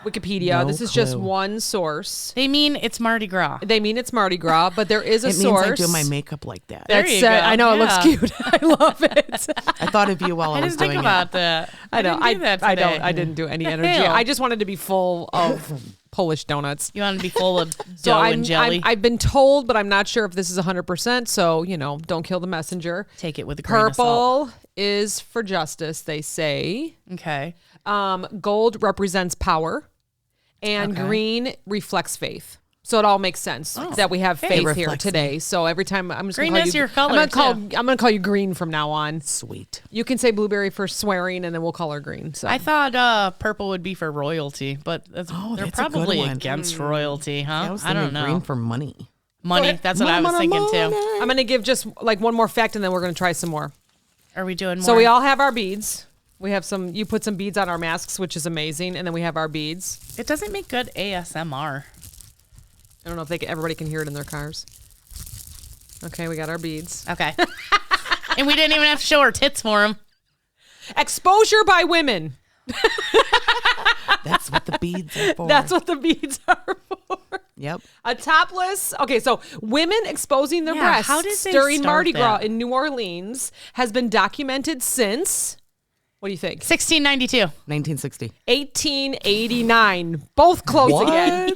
Wikipedia. No this is just clue. one source. They mean it's Mardi Gras. They mean it's Mardi Gras, but there is a It source. means I do my makeup like that. There That's you go. I know, it looks Yeah. cute. I love it. I thought of you while I, I was didn't think doing about that. I know. didn't do that today. I didn't do any energy. Hell. I just wanted to be full of Polish donuts. You want to be full of So dough and jelly? I've been told, but I'm not sure if this is 100%. So, don't kill the messenger. Take it with a grain of salt. Purple is for justice, they say. Okay. Gold represents power. And Okay. green reflects faith. So it all makes sense that we have faith here reflects today. So every time I'm just Green gonna call is you, your color, I'm gonna call you green from now on. Sweet. You can say blueberry for swearing, and then we'll call her green. So I thought purple would be for royalty, but they're that's a good probably one. against royalty, huh? I was I don't thinking know. green for money. Money. That's what I was thinking too. I'm gonna give just like one more fact, and then we're gonna try some more. Are we doing more? So we all have our beads. We have some. You put some beads on our masks, which is amazing, and then we have our beads. It doesn't make good ASMR. I don't know if everybody can hear it in their cars. Okay, we got our beads. Okay. And we didn't even have to show our tits for them. Exposure by women. That's what the beads are for. That's what the beads are for. Yep. A topless. Okay, so women exposing their Yeah, breasts how did they during start Mardi Gras that? in New Orleans has been documented since. What do you think? 1692. 1960. 1889. Both close What? again.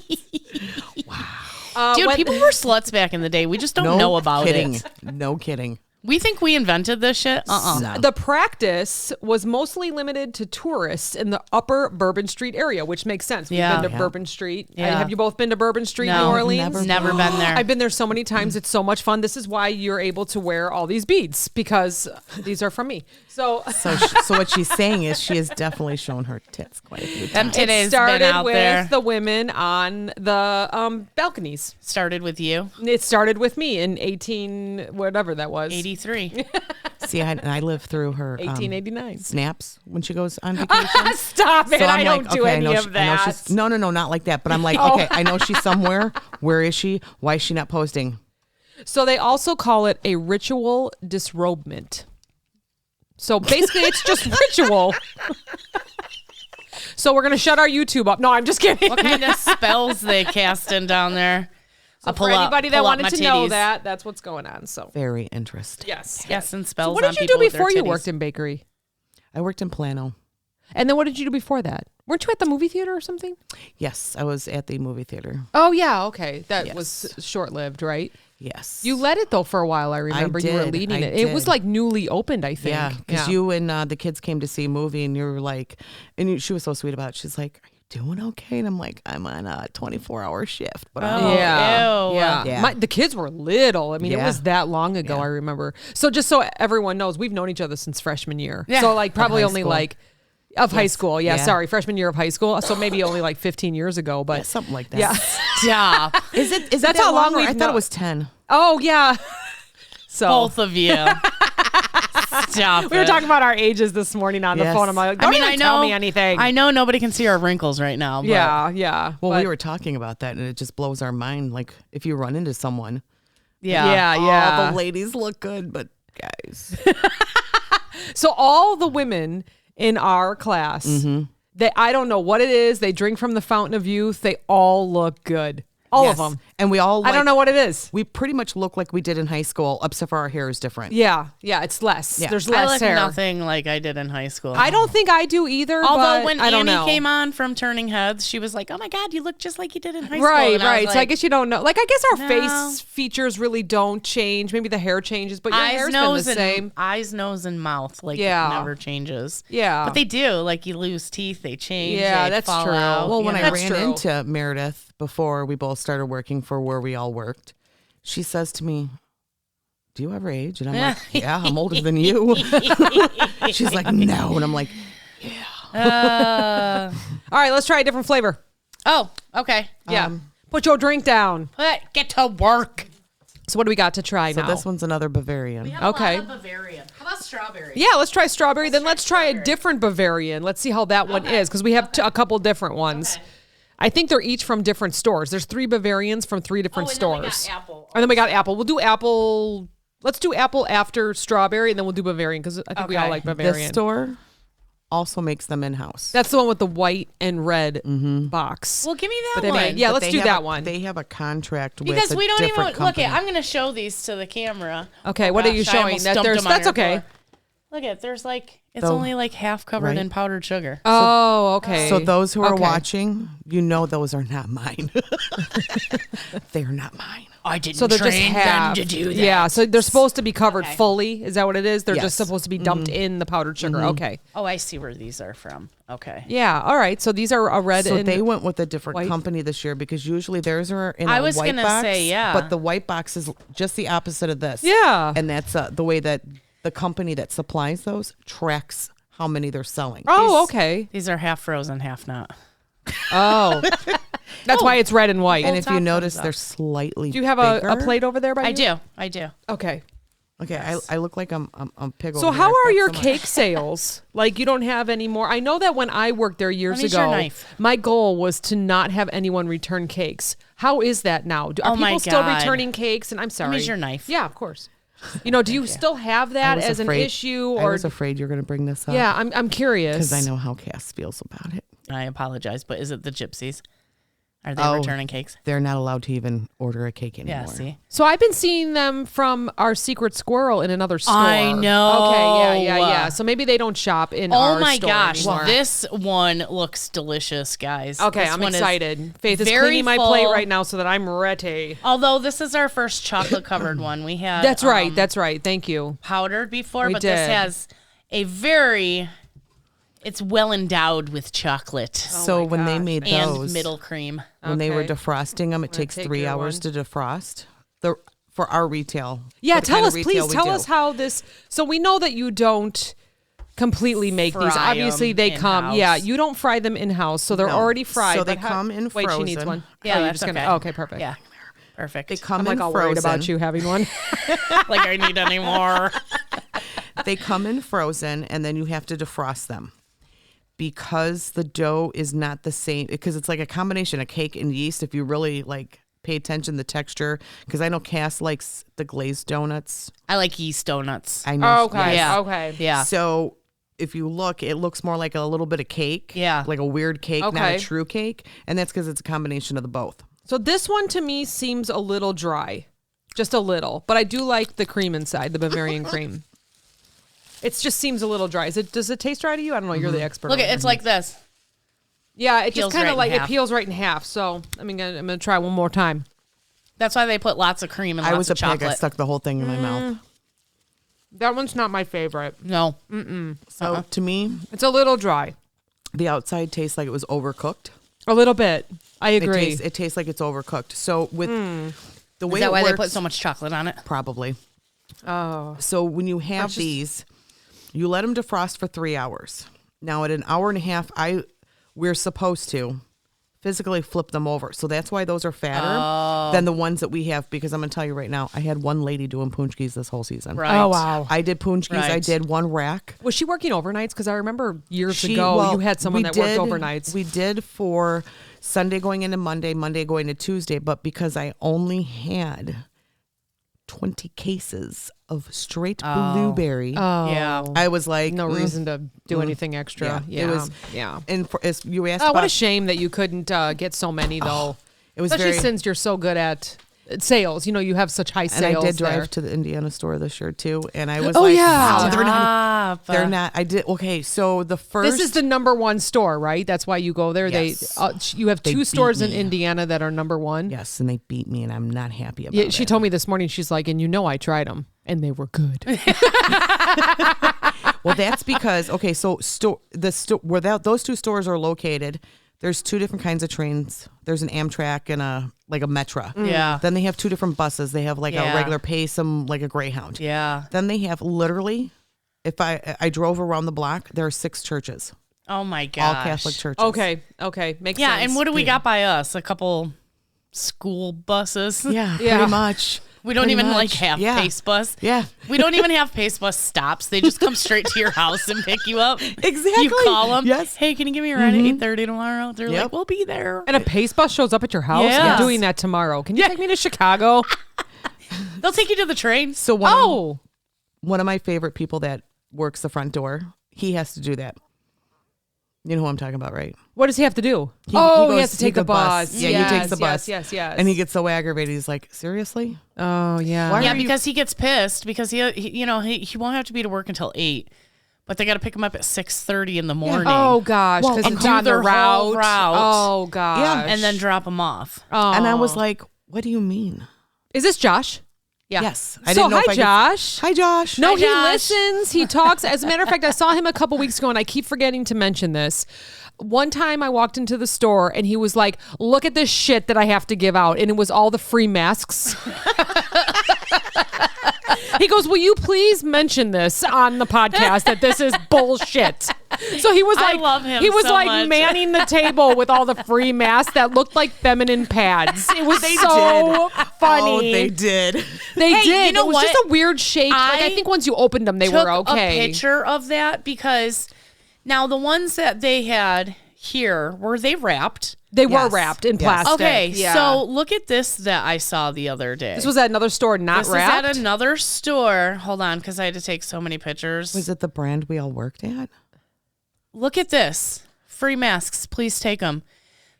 Dude, people were sluts back in the day. We just don't No know about kidding. it. No kidding. We think we invented this shit? No. The practice was mostly limited to tourists in the upper Bourbon Street area, which makes sense. We've Yeah. been to Yeah. Bourbon Street. Yeah. Have you both been to Bourbon Street, No, New Orleans? never been there. I've been there so many times. It's so much fun. This is why you're able to wear all these beads, because these are from me. So So what she's saying is she has definitely shown her tits quite a few Them times. it titties started been out with there. the women on the balconies. Started with you. It started with me in 18 whatever that was. 83. See, I live through her 1889. snaps when she goes on vacation. Stop it. So I'm I don't like, do okay, I any know of I know that. she's, no, not like that. But I'm like, okay, I know she's somewhere. Where is she? Why is she not posting? So they also call it a ritual disrobement. So basically, it's just ritual. So we're going to shut our YouTube up. No, I'm just kidding. What kind of spells they casting down there? So for anybody that wanted to know that, that's what's going on. So Very interesting. yes. Casting spells So what on did you people do with their before you titties. worked in bakery? I worked in Plano. And then what did you do before that? Weren't you at the movie theater or something? Yes, I was at the movie theater. Oh, yeah. Okay. That Yes. was short-lived, right? Yes. You led it, though, for a while. I remember you were did. leading I it. It was did. like newly opened, I think. Yeah, because you and the kids came to see a movie, and you were like, she was so sweet about it. She's like, "Are you doing okay?" And I'm like, "I'm on a 24-hour shift, but I'm Oh, Yeah. ew. Yeah. Yeah. The kids were little. I mean, it Yeah. was that long ago, Yeah. I remember. So just so everyone knows, we've known each other since freshman year. Yeah. So like probably high only school. like of high school. Yeah, Yeah. sorry. Freshman year of high school. So maybe only like 15 years ago, but something like that." yeah. Stop. Is it? Is That's that how long long? Or we've I thought known- it was 10. Oh, yeah. So Both of you. Stop we were it. talking about our ages this morning on the Yes. phone. I'm like, don't even tell me anything. I know nobody can see our wrinkles right now. But Yeah, yeah. Well, but- we were talking about that, and it just blows our mind. Like, if you run into someone, yeah, oh, yeah. the ladies look good, but guys, So all the women in our class, Mm-hmm. I don't know what it is. They drink from the fountain of youth. They all look good. All of them. And we all I don't know what it is. We pretty much look like we did in high school, except for our hair is different. Yeah, it's less. Yeah. There's I less look hair. nothing like I did in high school. I don't think I do either. Although but when I don't Annie know. came on from Turning Heads, she was like, "Oh my God, you look just like you did in high school." Right, And I right. was So I like, guess you don't know. Like, I guess our No. face features really don't change. Maybe the hair changes, but your hair's been the same. eyes, nose, and mouth. Like Yeah. it never changes. Yeah. But they do. Like you lose teeth, they change. Yeah, they that's fall true. out, Well, you when know? I That's ran true. into Meredith before we both started working for where we all worked, she says to me, "Do you ever age?" And I'm like, "Yeah, I'm older than you." She's like, "No," and I'm like, All right, let's try a different flavor. Oh, okay. Yeah. Put your drink down. Get to work. So what do we got to try "So now? this one's another Bavarian." Okay. Bavarian. How about strawberry? Yeah, let's try strawberry. Then let's try a different Bavarian. Let's see how that one is, because we have a couple different ones. Okay. I think they're each from different stores. There's 3 Bavarians from 3 different and then we got stores. apple. And then we got apple. We'll do apple. Let's do apple after strawberry, and then we'll do Bavarian, because I think we all Okay. like This Bavarian. store also makes them in-house. That's the one with the white and red box. Well, give me that But they one. made- yeah, But let's they do have that a- one. They have a contract Because with we a don't even different look company. at. I'm going to show these to the camera. Okay, Oh, what are you gosh, I showing? almost That dumped there's them on that's your okay. floor. Look at there's like it's Though- only like half covered right. in powdered sugar. Oh, okay. So those who are Okay. watching, you know those are not mine. They are not mine. I didn't So they're just half. Yeah, so they're supposed to be covered Okay. fully. Is that what it is? They're Yes. just supposed to be dumped in the powdered sugar. Okay. Oh, I see where these are from. Okay. Yeah. All right. So these are a red So and they went with a different white. company this year because usually theirs are in I a was white gonna box. say, yeah. But the white box is just the opposite of this. Yeah. And that's the way that the company that supplies those tracks how many they're selling. Oh, okay. These are half frozen, half not. Oh. That's why it's red and white. And And if top you notice, comes up. they're slightly do you have bigger. a plate over there by you? I do. Okay. Okay, I look like I'm pig So over how here. are I've got your so much. cake sales? Like, you don't have any more. I know that when I worked there years Let me see your ago, knife. my goal was to not have anyone return cakes. How is that now? Are Oh my people still God. returning cakes? And I'm sorry. your knife. Yeah, of course. You know, do you still have I that was as afraid- an issue? I Or was afraid you're going to bring this up. yeah, I'm curious. Because I know how Cass feels about it. I apologize, but is it the gypsies? Are they Oh. returning cakes? They're not allowed to even order a cake anymore. Yeah, see? So I've been seeing them from our secret squirrel in another store. I know. Okay, yeah. So maybe they don't shop in our Oh my store gosh, anymore. this one looks delicious, guys. Okay, This I'm one is excited. Faith is very cleaning my plate full. right now so that I'm ready. Although this is our first chocolate covered one. We had That's right. That's right. Thank you. powdered before, We but this did. has a it's well endowed with chocolate So when they made and those, middle cream. when they were Okay. defrosting them, it takes take 3 your hours one. to defrost. For our retail. Yeah, for the tell kind us, of please retail we tell do. us how this. So we know that you don't completely make these. Fry Obviously, 'em they come. Yeah, in-house. you don't fry them in house, so they're No. already fried. So they but how- come in Wait, she needs frozen. one. Yeah, Oh, you're that's just okay. gonna. Okay, perfect. Yeah. Perfect. They come I'm like in all frozen. worried about you having one. like I need any more. They come in frozen, and then you have to defrost them. Because the dough is not the same, because it's like a combination of cake and yeast. If you really like pay attention to the texture, because I know Cass likes the glazed donuts. I like yeast donuts. I know. Okay. Yeah. Okay. Yeah. So if you look, it looks more like a little bit of cake. Yeah. Like a weird cake, not Okay. a true cake. And that's because it's a combination of the both. So this one to me seems a little dry, just a little. But I do like the cream inside, the Bavarian cream. It just seems a little dry. Does it taste dry to you? I don't know. You're the expert. Look on at it. it's like this. Yeah, it Peels just kind right of in like it half. peels right in half. So I'm gonna try one more time. That's why they put lots of cream and I lots was a of pig. I chocolate. stuck the whole thing in my mouth. That one's not my favorite. No. So to me, It's a little dry. the outside tastes like it was overcooked. A little bit. I agree. It tastes like it's overcooked. So with the way Is that it why works, they put so much chocolate on it? probably. Oh. So when you have these, you let them defrost for 3 hours. Now at an hour and a half, we're supposed to physically flip them over. So that's why those are fatter than the ones that we have. Because I'm gonna tell you right now, I had one lady doing punchkis this whole season. Right. Oh wow. I did punchkis. I Right. did one rack. Was she working overnights? Because I remember years ago you had someone we that worked did- overnights. We did for Sunday going into Monday, Monday going to Tuesday, but because I only had 20 cases of straight blueberry, Oh. Yeah. I was like, No reason to do anything extra. Yeah. It was, Yeah. and as you asked Oh, about, what a shame that you couldn't get so many though. It was Especially very. since you're so good at sales. You have such high sales. And I did drive there. to the Indiana store this year too, and I was Oh, like, yeah. wow, they're not. Stop. They're not. I did. Okay, so the first. This is the number one store, right? That's why you go there. Yes. You have They two beat stores in me. Indiana that are number one. Yes, and they beat me, and I'm not happy about Yeah, it. she told me this morning. She's like, and I tried them, and they were good. Well, that's because so where those two stores are located, there's two different kinds of trains. There's an Amtrak and a Metra. Yeah. Then they have two different buses. They have like a Yeah. regular pace, some like a Greyhound. Yeah. Then they have literally, if I drove around the block, there are 6 churches, Oh my gosh. all Catholic churches. Okay, makes Yeah, sense. and what do we got by us? A couple school buses. Yeah, Yeah. pretty much. We don't Pretty even much. like have Yeah. Pace Bus. Yeah. We don't even have Pace Bus stops. They just come straight to your house and pick you up. Exactly. You call them. Yes. Hey, can you give me a ride at 8:30 tomorrow? They're Yep. like, we'll be there. And a Pace bus shows up at your house. Yes. I'm doing that tomorrow. Can you take me to Chicago? They'll take you to the train. So Oh, one of my favorite people that works the front door, he has to do that. You know who I'm talking about, right? what does he have to do? He He goes- has to take the bus. Yeah, he takes the bus. Yes. And he gets so aggravated. He's like, seriously? Oh, yeah. Why Yeah, are you- because he gets pissed because he won't have to be to work until 8, but they got to pick him up at 6:30 in the morning. Oh gosh, Well, because and it's do on the their whole route. route. Oh gosh. Yeah. and then drop him off. Oh. And I was like, what do you mean? is this Josh? Yeah. Yes. So hi, Josh. Hi, Josh. No, Hi, he Josh. listens. He talks. As a matter of fact, I saw him a couple weeks ago, and I keep forgetting to mention this. One time I walked into the store, and he was like, look at this shit that I have to give out. And it was all the free masks. He goes, will you please mention this on the podcast that this is bullshit? So he was I like, love him he was so like much. manning the table with all the free masks that looked like feminine pads. It was They so did. funny. Oh, they did. They Hey, did. you know it was what? just a weird shape. I think once you opened them, they Took were okay. a picture of that because now the ones that they had here, were they wrapped? They were Yes. wrapped in Yes. plastic. Okay, Yeah. so look at this that I saw the other day. This was at another store, not This wrapped. is at another store. Hold on, because I had to take so many pictures. Was it the brand we all worked at? Look at this. Free masks. Please take them.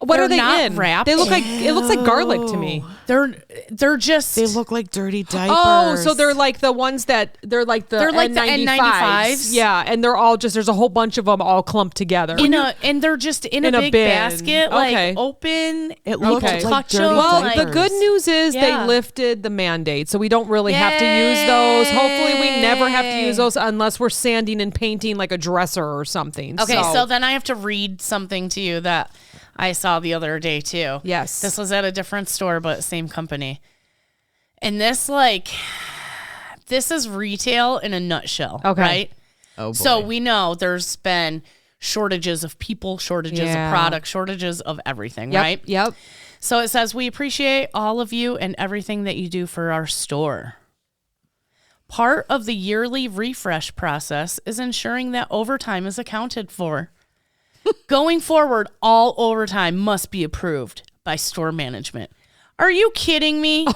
What They're are they not in? wrapped. They look like it looks like garlic to me. They're just They look like dirty diapers. Oh, so they're like the ones that they're like the They're like the N95s. Yeah, and they're all just there's a whole bunch of them all clumped together. and they're just in a In a big bin. basket, Okay. like open. It you looked can like touch dirty them. Well, diapers. the good news is Yeah. they lifted the mandate, so we don't really have to use those. Hopefully, we never have to use those unless we're sanding and painting like a dresser or something. Okay, so then I have to read something to you that I saw the other day too. Yes. This was at a different store, but same company. And this is retail in a nutshell. Okay. Right? Oh, boy. So we know there's been shortages of people, shortages Yeah. of product, shortages of everything, Yep, right? Yep. So it says, we appreciate all of you and everything that you do for our store. Part of the yearly refresh process is ensuring that overtime is accounted for. Going forward, all overtime must be approved by store management. Are you kidding me?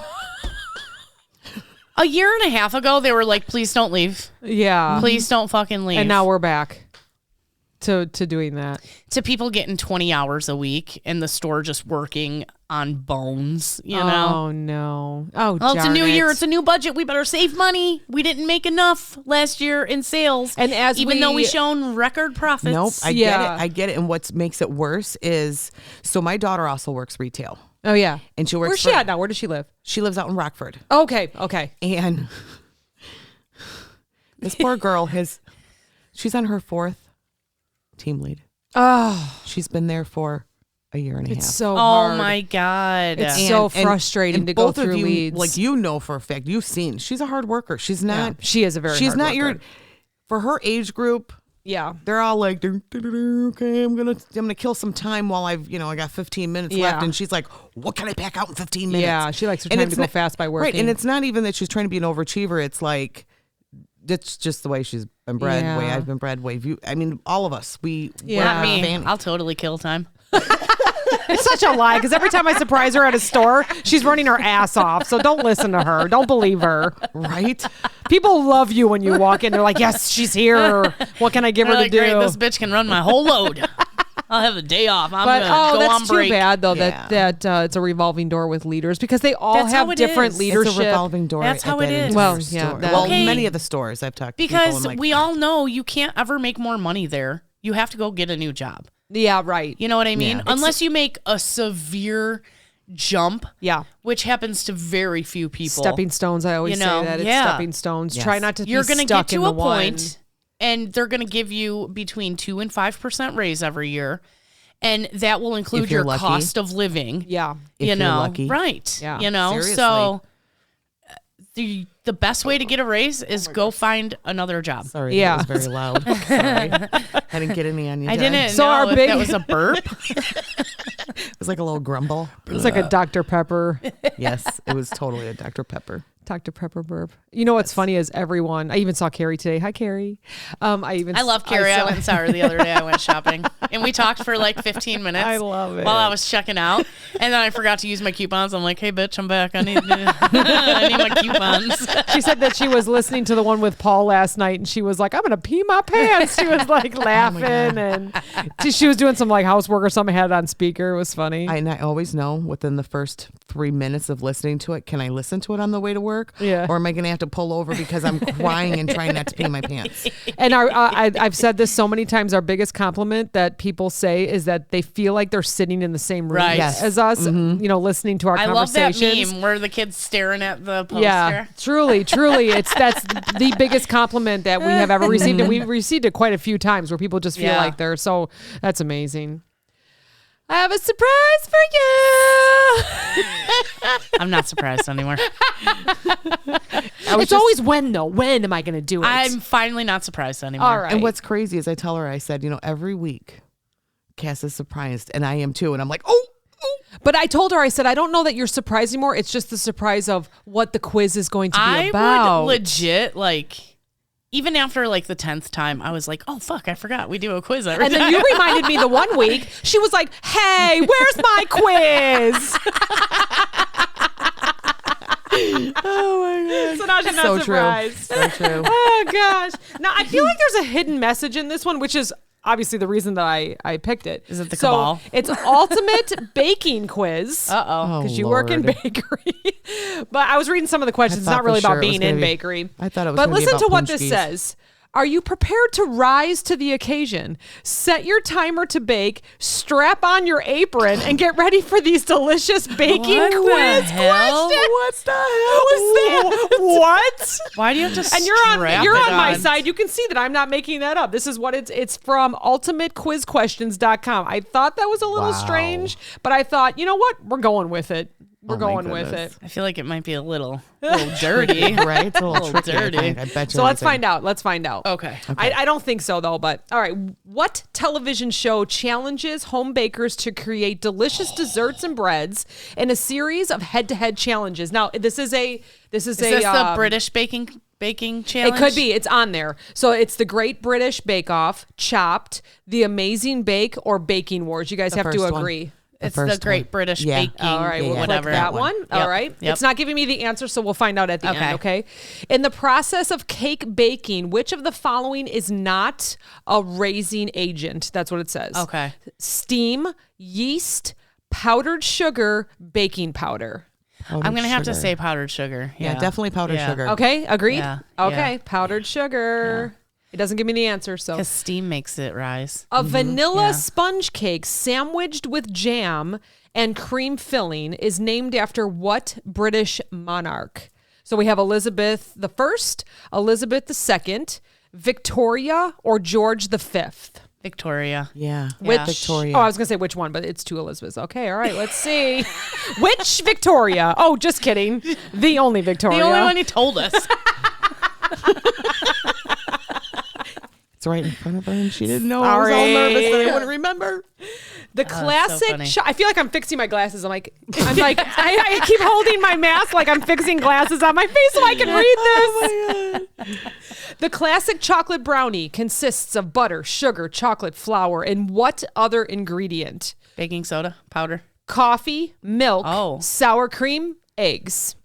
A year and a half ago, they were like, please don't leave. Yeah. Please don't fucking leave. And now we're back to doing that. to people getting 20 hours a week in the store just working on bones, you know? Oh no. Oh, Well, it's a darn new it. year. It's a new budget. We better save money. We didn't make enough last year in sales. And as even though we- we shown record profits. Nope, I Yeah. get it. I get it. And what makes it worse is, so my daughter also works retail, Oh yeah. and she works. Where's she for- at now? Where does she live? She lives out in Rockford, Okay. Okay. and this poor girl she's on her 4th team lead. Oh, She's been there for a year and a half. it's so Oh hard. my God. It's so frustrating to go both of through you, leads. Like, you know for a fact, you've seen, she's a hard worker. She's Yeah, not. she is a very. She's hard not worker. for her age group. Yeah. They're all like, okay, I'm gonna kill some time while I got 15 minutes Yeah. left, and she's like, what can I pack out in 15 minutes? Yeah, she likes her And time it's to go not- fast by working. Right, and it's not even that she's trying to be an overachiever. It's like, it's just the way she's been bred, way Yeah. I've been bred, way all of us, Yeah. Not me. fan- I'll totally kill time. It's such a lie because every time I surprise her at a store, she's running her ass off. So don't listen to her. Don't believe her. right? People love you when you walk in. They're like, yes, she's here. What can I give her They're to like, do? great, this bitch can run my whole load. I'll have a day off. I'm But gonna go that's on break. too bad though Yeah. that it's a revolving door with leaders because they all That's how have it different is. leadership. It's a revolving door. That's how at it that is. entire Well, yeah, store. that- Well, Okay. many of the stores I've talked to people, Because I'm like, we all know you can't ever make more money there. You have to go get a new job. Yeah, right. You know what I mean? Yeah. Unless you make a severe jump, Yeah. which happens to very few people. Stepping stones. I always You know, say that it's yeah. stepping stones. Yes. Try not to You're be going to stuck get in to the a point, one. and they're going to give you between 2 and 5% raise every year, and that will include If you're your lucky. cost of living. Yeah. If you you're know, lucky. right? Yeah. You know, Seriously. so the best way to get a raise is go find another job. sorry, Yeah. that was very loud. Sorry. I didn't get any on you. I Jen. didn't So know our if big- that was a burp. It was like a little grumble. It's like a Dr. Pepper. Yes, it was totally a Dr. Pepper. Dr. Pepper burp. You know what's funny is everyone. I even saw Carrie today. Hi, Carrie. I love Carrie. I saw- went and saw her the other day. I went shopping, and we talked for like 15 minutes. I love it. While I was checking out, and then I forgot to use my coupons. I'm like, "Hey, bitch, I'm back. I need my coupons." She said that she was listening to the one with Paul last night, and she was like, "I'm gonna pee my pants." She was like laughing, and she was doing some like housework or something. Had it on speaker. It was funny. And I always know within the first 3 minutes of listening to it, can I listen to it on the way to work? Yeah. Or am I going to have to pull over because I'm crying and trying not to pee my pants? And I've said this so many times. Our biggest compliment that people say is that they feel like they're sitting in the same room Right. Yes. as us. You know, listening to our I love that conversations. meme where the kid's staring at the poster. Yeah, truly, that's the biggest compliment that we have ever received, and we've received it quite a few times where people just feel Yeah. like they're so. That's amazing. I have a surprise for you. I'm not surprised anymore. It's always when though. When am I going to do it? I'm finally not surprised anymore. All right. And what's crazy is I tell her, I said, every week Cass is surprised and I am too. And I'm like, oh. But I told her, I said, I don't know that you're surprised anymore. It's just the surprise of what the quiz is going to be I about. would legit even after like the 10th time, I was like, "Oh fuck, I forgot we do a quiz every And time." then you reminded me the one week, she was like, hey, where's my quiz? Oh my God. So now she's not So surprised. So true. Oh, gosh. Now, I feel like there's a hidden message in this one, which is obviously the reason that I picked it. Is it the so cabal? It's ultimate baking quiz. Uh-oh. Because you work in Lord. bakery. But I was reading some of the questions. It's thought not really for sure about it was being gonna in be- bakery. I thought it was But gonna be listen about to what this punchkis. says. Are you prepared to rise to the occasion? Set your timer to bake, strap on your apron, and get ready for these delicious baking What the quiz hell? questions. What the hell was that? What? Why do you have to? And you're strap on it my side. You can see that I'm not making that up. This is what it's from ultimatequizquestions.com. I thought that was a little Wow. strange, but I thought, you know what? We're going with it. We're Oh my going with goodness. it. I feel like it might be a little dirty. Right? It's a little Little tricky. I dirty. think. I bet you. So let's find out. Let's find out. Okay. I don't think so though, but all right. What television show challenges home bakers to create delicious desserts and breads in a series of head-to-head challenges? Now, this is Is this the British baking challenge? It could be. It's on there. So it's the Great British Bake Off, Chopped, The Amazing Bake, or Baking Wars. You guys have to first one. agree. It's the first Great one. British Yeah. baking. All right, we'll whatever. click that one. All Yep. right. Yep. It's not giving me the answer, so we'll find out at the Okay. end, okay? In the process of cake baking, which of the following is not a raising agent? That's what it says. Okay. Steam, yeast, powdered sugar, baking powder. I'm gonna have to say powdered sugar. Yeah, definitely powdered Yeah. sugar. Okay, agreed? Yeah, Okay, yeah. powdered sugar. It doesn't give me the answer, so. Because steam makes it rise. A vanilla Yeah. sponge cake sandwiched with jam and cream filling is named after what British monarch? So we have Elizabeth I, Elizabeth II, Victoria, or George V. Victoria. Yeah. Which Victoria. Oh, I was gonna say which one, but it's two Elizabeths. Okay, all right, let's see. Which Victoria? Oh, just kidding. The only Victoria. The only one he told us. It's right in front of her, and she didn't know. I was all Sorry. nervous that I wouldn't remember. The so classic funny. shot. I feel like I'm fixing my glasses. I'm like, I keep holding my mask like I'm fixing glasses on my face so I can read this. The classic chocolate brownie consists of butter, sugar, chocolate, flour, and what other ingredient? Baking soda powder. Coffee, milk, Oh. sour cream, eggs.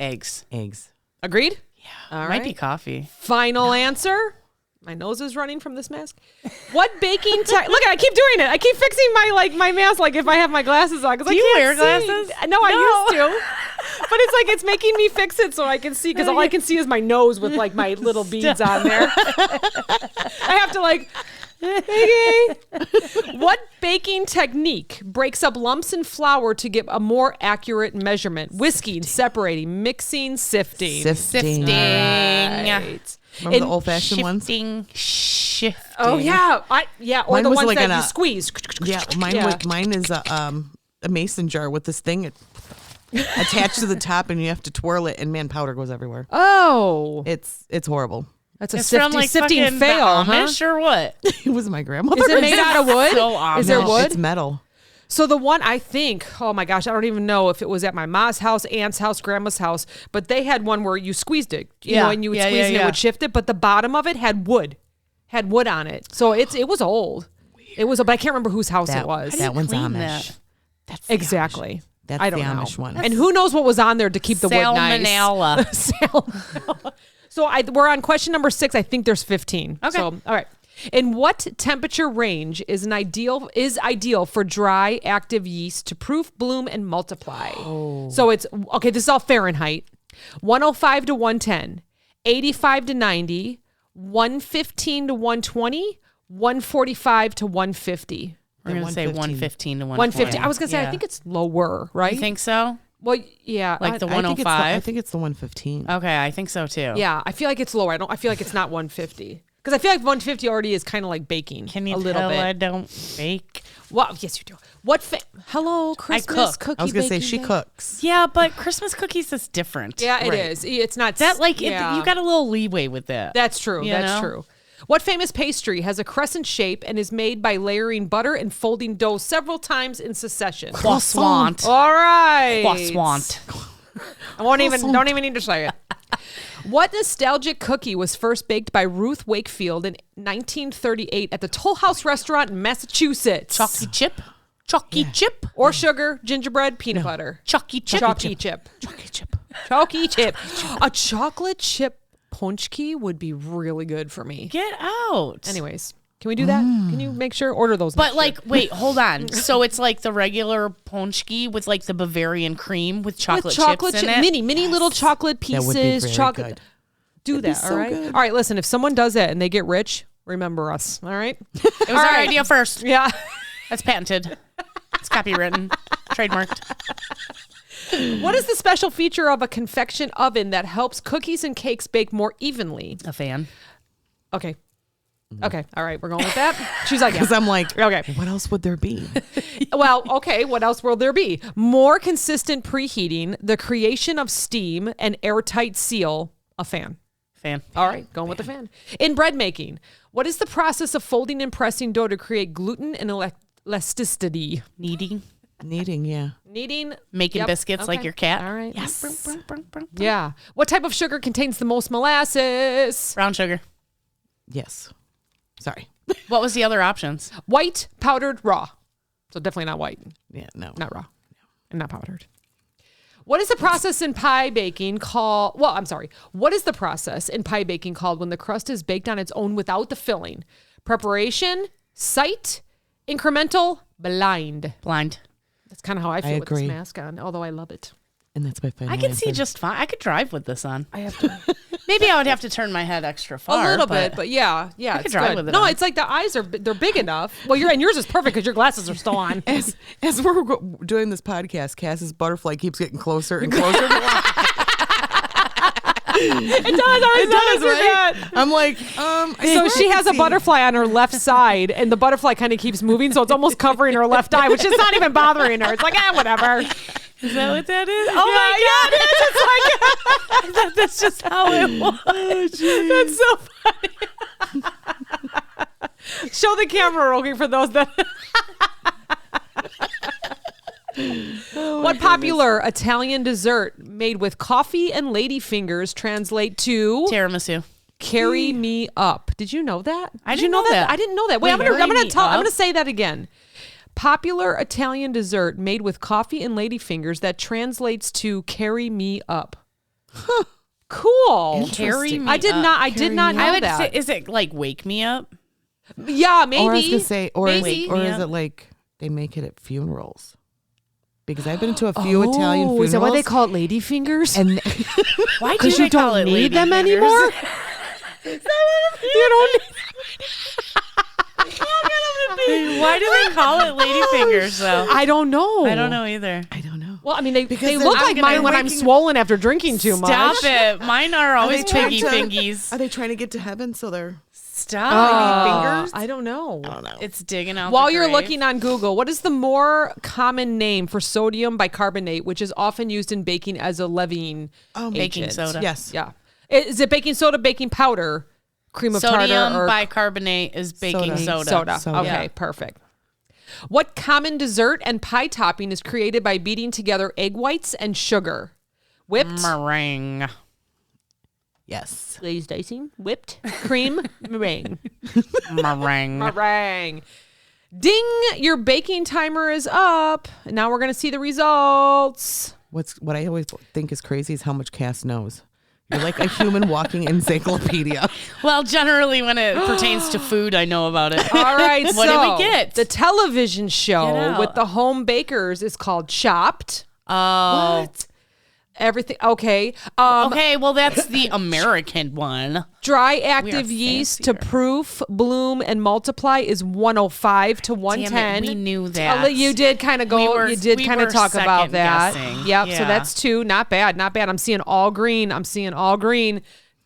Eggs. Eggs. Agreed? Yeah. All Might right. be coffee. Final answer? My nose is running from this mask. What baking tech? Look, I keep doing it. I keep fixing my mask like if I have my glasses on. Do you wear glasses? No, I used to. But it's like it's making me fix it so I can see because all I can see is my nose with like my little beads on there. I have to like. What baking technique breaks up lumps in flour to get a more accurate measurement? Whisking, separating, mixing, sifting. Sifting. Right. Remember the old-fashioned ones? Shifting. Oh yeah, or Mine the was ones like that in you a- squeeze. Yeah, mine is a mason jar with this thing attached to the top, and you have to twirl it, and man, powder goes everywhere. Oh, It's horrible. that's a It's from like sifting fucking fail, the huh? Amish or what? It was my grandmother. Is it made out of wood? So Amish. Is there No, wood? It's metal. So the one I think, oh my gosh, I don't even know if it was at my mom's house, aunt's house, grandma's house, but they had one where you squeezed it, you know, and you would squeeze and it would shift it, but the bottom of it had wood on it. So it was old. It was, but I can't remember whose house it was. That one's clean Amish. that? That's the Exactly. Amish. That's I don't the know. Amish one. And who knows what was on there to keep the wood nice. Salmonella. Salmonella. So we're on question number 6. I think there's 15. Okay. So, all right. In what temperature range is ideal for dry active yeast to proof, bloom, and multiply? So it's okay. This is all Fahrenheit. 105 to 110, 85 to 90, 115 to 120, 145 to 150. We're going to say 115 to 150. I was going to say, I Yeah. think it's lower, right? You think so? Well, yeah. Like the I think it's 105? I think it's the 115. Okay, I think so too. Yeah, I feel like it's lower. I feel like it's not 150. Because I feel like 150 already is kind of like baking. Can you a little tell bit? I don't bake? Well, yes, you do. Hello, Christmas cook. cookie I was gonna say baking she day? cooks. Yeah, but Christmas cookies is different. Yeah, it Right. is. It's not That like yeah. you got a little leeway with that. That's true. You That's know? true. What famous pastry has a crescent shape and is made by layering butter and folding dough several times in succession? Croissant. All right. Croissant. I don't even need to say it. What nostalgic cookie was first baked by Ruth Wakefield in 1938 at the Toll House restaurant in Massachusetts? Chalky chip. Chalky chip. Or sugar, gingerbread, peanut butter. Chalky chip. Chalky chip. Chalky chip. Chalky chip. A chocolate chip Paczki would be really good for me. Get out. Anyways, can we do that? Can you make sure? Order those. But next like, wait, hold on. So it's like the regular Paczki with like the Bavarian cream with year. chocolate chips in it. mini little chocolate pieces. That would be very chocolate. good. Do that, so all right? good. All right, listen, if someone does that and they get rich, remember us, all right? It was our idea first. Yeah. That's patented. It's copywritten, trademarked. What is the special feature of a confection oven that helps cookies and cakes bake more evenly? A fan. Okay. Okay. All right. We're going with that. She's like, Because yeah. I'm like, Okay. what else would there be? Well, okay. What else will there be? More consistent preheating, the creation of steam, an airtight seal, a fan. Fan. All right. Going with the fan. In bread making, what is the process of folding and pressing dough to create gluten and elasticity? Kneading. Kneading, yeah. Kneading. Making Yep. biscuits like Okay. your cat. All right. Yes. Yeah. What type of sugar contains the most molasses? Brown sugar. Yes. Sorry. What was the other options? White, powdered, raw. So definitely not white, Yeah, no. not raw, and not powdered. What is the process in pie baking called? Well, I'm sorry. What is the process in pie baking called when the crust is baked on its own without the filling? Preparation, sight, incremental, blind. Blind. That's kind of how I feel with this agree. mask on, although I love it. And that's my final I can see answer. just fine. I could drive with this on. I have to Maybe I would have to turn my head extra far. a little bit, but yeah, could it's drive good. with it No, on. it's like the eyes they're big enough. Well, yours is perfect because your glasses are still on. As we're doing this podcast, Cass's butterfly keeps getting closer and closer. It does, right? I'm like, So she has a butterfly on her left side, and the butterfly kind of keeps moving, so it's almost covering her left eye, which is not even bothering her. It's like, whatever. Is that what that is? Oh my God. It's like, that's just how it was. That's so funny. Show the camera, okay, for those that. What popular Italian dessert made with coffee and lady fingers translate to Tiramisu. carry me up? Did you know that? I Did didn't you know that. I didn't know that. Wait, Wait, carry me I'm up? gonna say that again. Popular Italian dessert made with coffee and lady fingers that translates to carry me up. Cool. Carry me I did up. not. I did not know I would that. say, is it like Wake Me Up? Yeah, maybe. Or I was gonna say, or is Maybe. it like they make it at funerals? Because I've been to a few Italian funerals. Is that why they call it lady fingers? And Why do Because they you call don't it need lady them fingers? anymore. You don't. Why do they call it lady fingers though? I don't know. I don't know either. I don't know. Well, I mean, they Because look I'm like gonna- mine when I'm swollen after drinking too much. Stop it. Mine are always trying piggy to- fingies. Are they trying to get to heaven? So they're Stop. fingers? I don't know. I don't know. It's digging out While the you're grave. looking on Google, what is the more common name for sodium bicarbonate, which is often used in baking as a leavening Baking agent? soda. Yes. Yeah. Is it baking soda, baking powder, cream of Sodium tartar, or bicarbonate is baking soda. soda? Okay, Yeah. perfect. What common dessert and pie topping is created by beating together egg whites and sugar? Whipped, Meringue. Yes. glazed icing, whipped cream, meringue. Meringue. Meringue. Ding! Your baking timer is up. Now we're gonna see the results. What I always think is crazy is how much Cass knows. You're like a human walking encyclopedia. Well, generally when it pertains to food, I know about it. All right, What did so we get? The television Get show out. with the home bakers is called Chopped. Oh. Everything okay. Okay, well that's the American one. Dry active yeast to fancier. proof, bloom, and multiply is 105 to 110. we knew that. You did kind of go. We you did were kind of talk about that. second-guessing. Yep. So Yeah. that's 2. Not bad. Not bad. I'm seeing all green.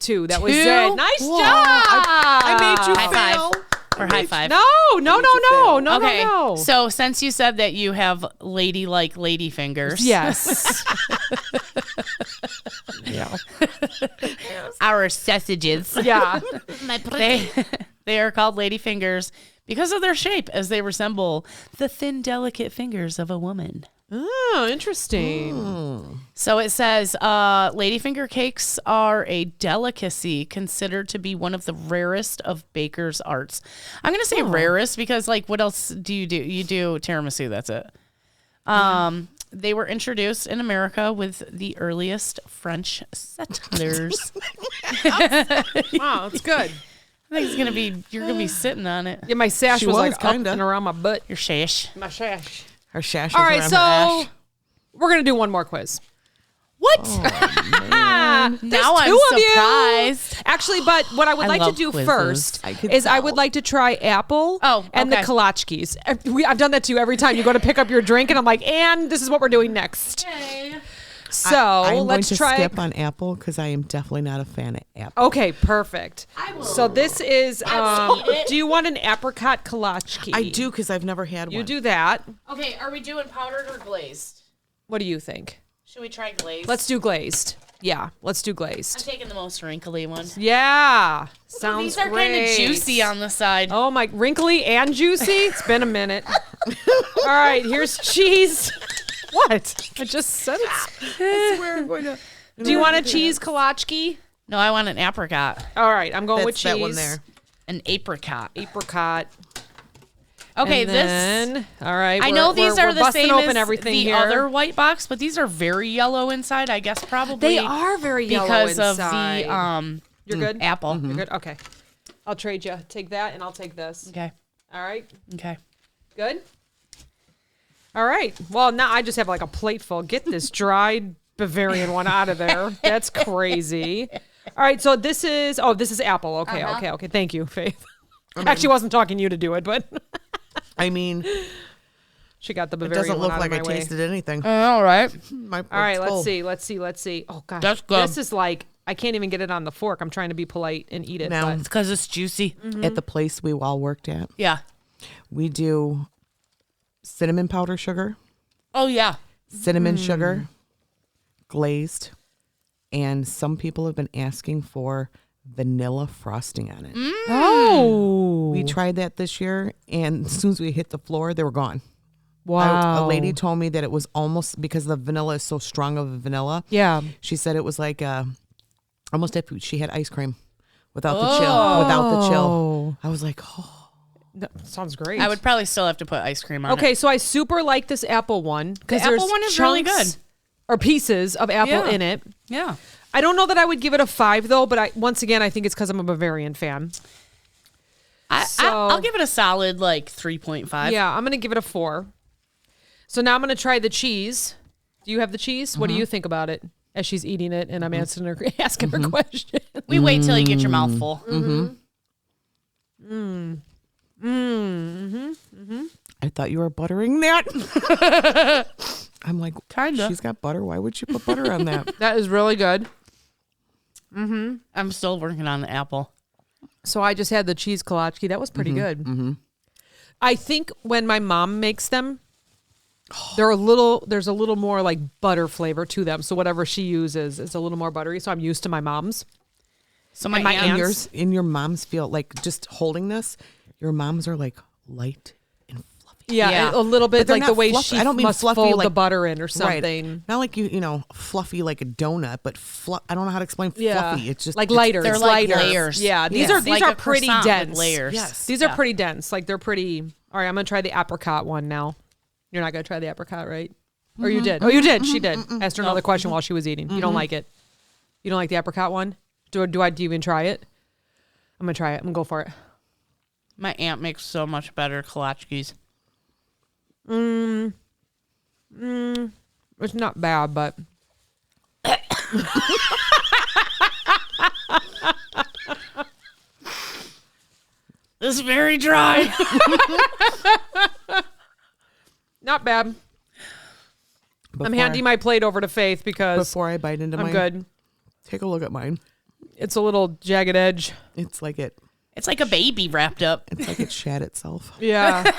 2. That was 2? it. Nice Whoa, job. I made you High fail. five. Or high five. No. Okay, No. so since you said that you have lady-like lady fingers, Yes. our sausages, Yeah. they are called lady fingers because of their shape, as they resemble the thin, delicate fingers of a woman. Oh, interesting. So it says ladyfinger cakes are a delicacy considered to be one of the rarest of baker's arts. I'm going to say rarest because, like, what else do? You do tiramisu, that's it. They were introduced in America with the earliest French settlers. Wow, it's good. I think you're going to be sitting on it. Yeah, my sash She was was, like kinda. up and around my butt. Your shash. My sash. Her shash. All right, around so her ash. we're gonna do one more quiz. What? Now Now I'm surprised. Actually, but what I would I like to love do quizzes. first I could is I tell. would like to try apple and the okay. kolachkis. I've done that to you every time you go to pick up your drink, and I'm like, and this is what we're doing next. So I'm going let's to try. skip on apple because I am definitely not a fan of apple. Okay, perfect. So this is. Do you want an apricot kolachki? I do because I've never had You one. do that. Okay, are we doing powdered or glazed? What do you think? Should we try glazed? Let's do glazed. Yeah, let's do glazed. I'm taking the most wrinkly one. Yeah, sounds These are kind of great. juicy on the side. Oh my, wrinkly and juicy. It's been a minute. All right, here's cheese. What? I just said it. I swear I'm going to. Do you want a cheese kolachki? No, I want an apricot. All right, I'm going with That's cheese. that one there. An apricot. Apricot. Okay, And this. then, all right. I know these are we're the busting same open as everything the here. other white box, but these are very yellow inside. I guess probably They are very yellow because of inside. the You're good. apple. You're good. Okay, I'll trade you. Take that, and I'll take this. Okay. All right. Okay. Good. All right. Well, now I just have like a plate full. Get this dried Bavarian one out of there. That's crazy. All right. So this is apple. Okay. Okay. Thank you, Faith. Actually, wasn't talking you to do it, but I mean, she got the it Bavarian doesn't one look out like of I my way. tasted anything. All right. All right. Let's see. Oh gosh. That's good. This is like I can't even get it on the fork. I'm trying to be polite and eat it. Now- but- It's because it's juicy. At the place we all worked at, Yeah. we do cinnamon powder sugar, Oh yeah. cinnamon sugar, glazed, and some people have been asking for vanilla frosting on it. Oh. We tried that this year, and as soon as we hit the floor, they were gone. Wow. A lady told me that it was almost because the vanilla is so strong of a vanilla. Yeah. She said it was like almost if she had ice cream without the chill. Without the chill, I was like, oh. That sounds great. I would probably still have to put ice cream on it. Okay, so I super like this apple one because The there's apple one is chunks really good. or pieces of apple Yeah. in it. Yeah. I don't know that I would give it a 5 though, but once again, I think it's because I'm a Bavarian fan. I'll give it a solid 3.5. Yeah, I'm going to give it a 4. So now I'm going to try the cheese. Do you have the cheese? What do you think about it as she's eating it and I'm asking her question? We wait till you get your mouth full. I thought you were buttering that. I'm like, Kinda. she's got butter. Why would you put butter on that? That is really good. I'm still working on the apple. So I just had the cheese kolaczki. That was pretty good. I think when my mom makes them, there's a little more like butter flavor to them. So whatever she uses is a little more buttery. So I'm used to my mom's. So my And aunts, your mom's feel like just holding this, your moms are like light and fluffy. Yeah, a little But bit they're like the not way fluffy. she I don't mean must fluffy fold the like- butter in or something. Right. Not like fluffy like a donut, but I don't know how to explain fluffy. It's just like lighter. they're It's like lighter. layers. Yeah, these Yeah. are Like a pretty croissant with dense. layers. Yes. These are pretty dense. Like they're pretty. All right, I'm gonna try the apricot one now. You're not gonna try the apricot, right? Or you did? Oh, you did. She did. Asked her another question while she was eating. You don't like it? You don't like the apricot one? Do I even try it? I'm gonna try it. I'm gonna go for it. my aunt makes so much better kolaczkis. It's not bad, but It's very dry. not bad. I'm handing my plate over to Faith because before I bite into I'm mine. good. Take a look at mine. It's a little jagged edge. It's like it It's like a baby wrapped up. shat itself. Yeah.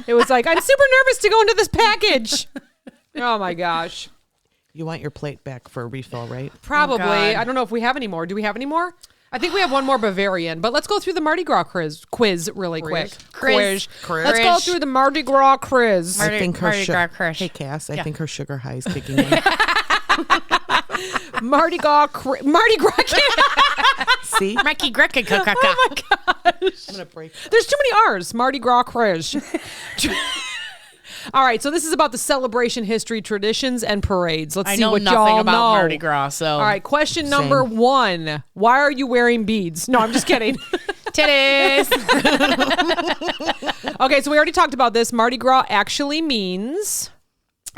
It was like, I'm super nervous to go into this package. Oh my gosh. You want your plate back for a refill, right? Probably. God. I don't know if we have any more. Do we have any more? I think we have one more Bavarian, but let's go through the Mardi Gras quiz really quick. Quiz. Let's go through the Mardi Gras quiz. Mardi- I think her Mardi Gras crush. Hey, Cass, I Yeah. think her sugar high is kicking in. Mardi Gras See? Marky Greca Coca. I'm gonna break. There's too many R's. Mardi Gras quiz. All right, so this is about the celebration history, traditions, and parades. Let's I see know what nothing y'all about know. Mardi Gras, so. All right, question number 1. Why are you wearing beads? No, I'm just kidding. Titties. Okay, so we already talked about this. Mardi Gras actually means...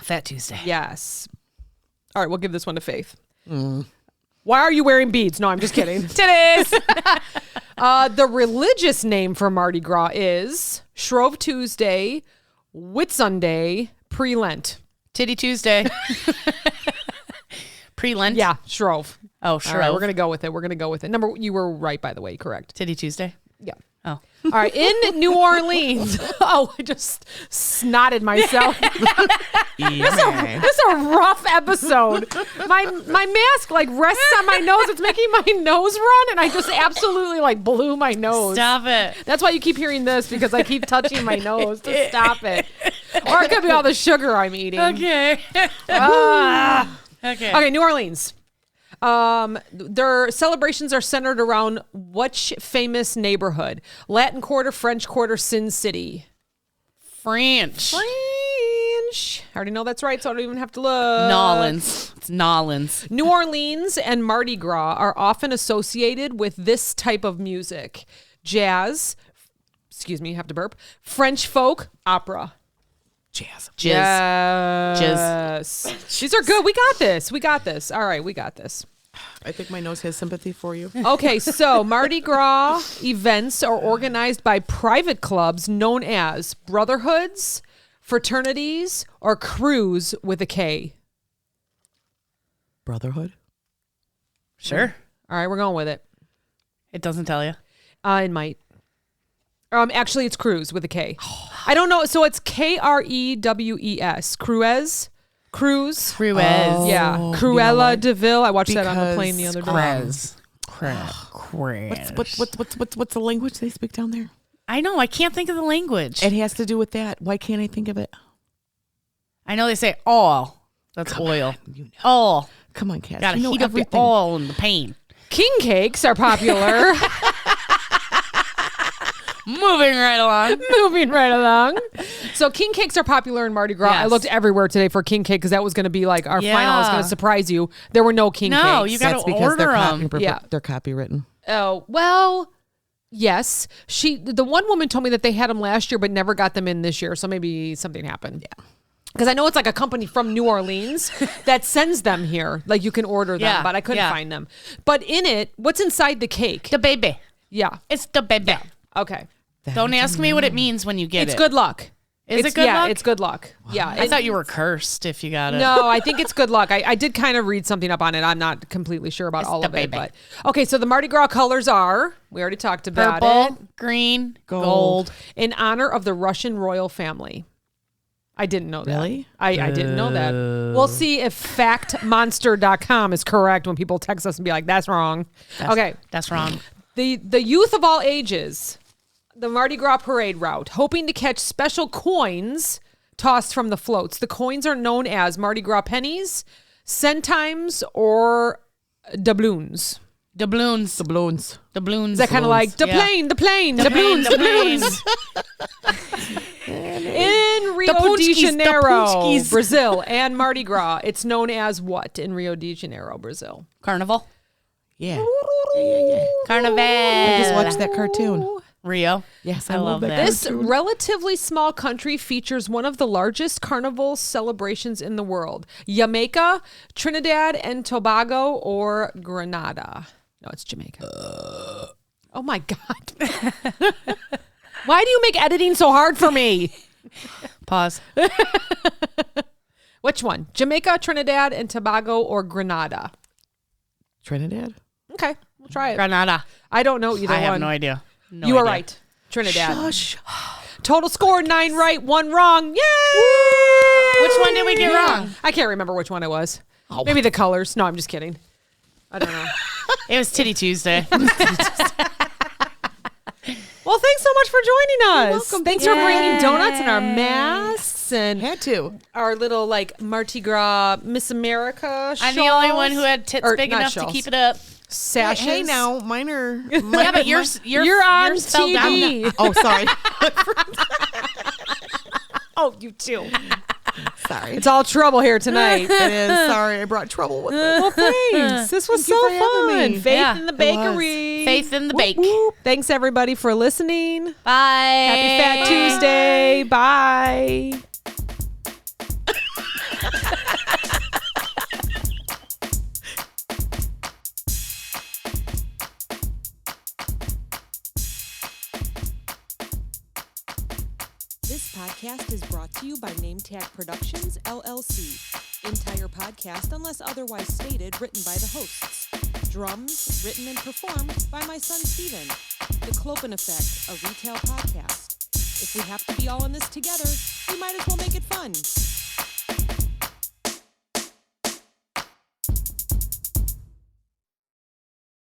Fat Tuesday. Yes. All right, we'll give this one to Faith. Why are you wearing beads? No, I'm just kidding. Titties. The religious name for Mardi Gras is Shrove Tuesday, Whitsunday, Pre-Lent. Titty Tuesday. Pre-Lent. Yeah, Shrove. Oh, All sure. right, we're going to go with it. You were right, by the way. Correct. Titty Tuesday. Yeah. Oh. All right, in New Orleans. Oh, I just snotted myself. This is a rough episode. My mask rests on my nose. It's making my nose run, and I just absolutely blew my nose. Stop it. That's why you keep hearing this, because I keep touching my nose to stop it. Or it could be all the sugar I'm eating. Okay. Ah. Okay. New Orleans. Their celebrations are centered around which famous neighborhood? Latin Quarter, French Quarter, Sin City. French. I already know that's right, so I don't even have to look. Nolans. It's Nolans. New Orleans and Mardi Gras are often associated with this type of music: jazz, excuse me, have to burp, French folk, opera. Jazz. Jizz. Yes. These are good. We got this. All right, we got this. I think my nose has sympathy for you. Okay, so Mardi Gras events are organized by private clubs known as brotherhoods, fraternities, or crews with a K. Brotherhood. Sure. All right, we're going with it. It doesn't tell you. It might. Actually, it's crews with a K. I don't know. So it's Krewes. Cruise. Cruise. Yeah. you know Cruella what? de Vil. I watched that on the Because plane the other day. What's the language they speak down there? I know. I can't think of the language. It has to do with that. Why can't I think of it? I know they say all. That's oil. You know. All. Come on, Cass. Gotta you know heat up the everything. oil and the pain. King cakes are popular. Moving right along. Moving right along. So king cakes are popular in Mardi Gras. I Yes. looked everywhere today for king cake because that was going to be like our final. I was going to surprise you. There were no king cakes. No, you got That's to because they're order them. Yeah. they're copywritten. Oh, well, yes. The one woman told me that they had them last year but never got them in this year. So maybe something happened. Yeah. Because I know it's like a company from New Orleans that sends them here. Like you can order them, Yeah, but I couldn't yeah. find them. But in it, what's inside the cake? The baby. Yeah. It's the baby. Okay. Don't ask me what it means when you get It's it. good luck. Is it good yeah, luck? it's good luck. Yeah. I thought you were cursed if you got it. No, I think it's good luck. I did kind of read something up on it. I'm not completely sure about all the of it. baby. But okay, so the Mardi Gras colors are, we already talked about Purple, it, green, gold. in honor of the Russian royal family. I didn't know that. Really? I didn't know that. We'll see if factmonster.com is correct when people text us and be like, that's wrong. Okay. That's wrong. The youth of all ages, the Mardi Gras parade route, hoping to catch special coins tossed from the floats. The coins are known as Mardi Gras pennies, centimes, or doubloons. Doubloons. Doubloons. Doubloons. Is that kind of like the Yeah. plane, doubloons, doubloons. In Rio de Paczkis, the Janeiro, Paczkis. Brazil, and Mardi Gras, it's known as what in Rio de Janeiro, Brazil? Carnival. Yeah. Carnival. I just watched that cartoon. Rio. Yes, I love that. This relatively small country features one of the largest carnival celebrations in the world. Jamaica, Trinidad and Tobago, or Grenada. No, it's Jamaica. Oh my God. Why do you make editing so hard for me? Pause. Which one? Jamaica, Trinidad and Tobago, or Grenada? Trinidad? Okay, we'll try it. Granada. I don't know either I have one. no idea. No You are idea. right. Trinidad. Shush. Total score 9 right, 1 wrong. Yay! Which one did we get wrong? I can't remember which one it was. Maybe the colors. No, I'm just kidding. I don't know. It was Titty Tuesday. Well, thanks so much for joining us. welcome. Thanks for bringing donuts and our masks and Had to. our little like Mardi Gras Miss America shawls. I'm the only one who had tits Or big not enough shawls. to keep it up. Sashes. Hey, now, mine are. Yeah, but yours, You're on yours fell TV. down. Oh, sorry. Oh, you too. Sorry. It's all trouble here tonight. It is. Sorry, I brought trouble with it. Well, thanks. This was Thank you so for having fun. me. Faith Yeah, in the it bakery. Faith in the bake. Whoop. Thanks everybody for listening. Bye. Happy Fat Tuesday. Bye. This podcast is brought to you by NameTag Productions, LLC. Entire podcast, unless otherwise stated, written by the hosts. Drums, written and performed by my son, Steven. The Clopen Effect, a retail podcast. If we have to be all in this together, we might as well make it fun.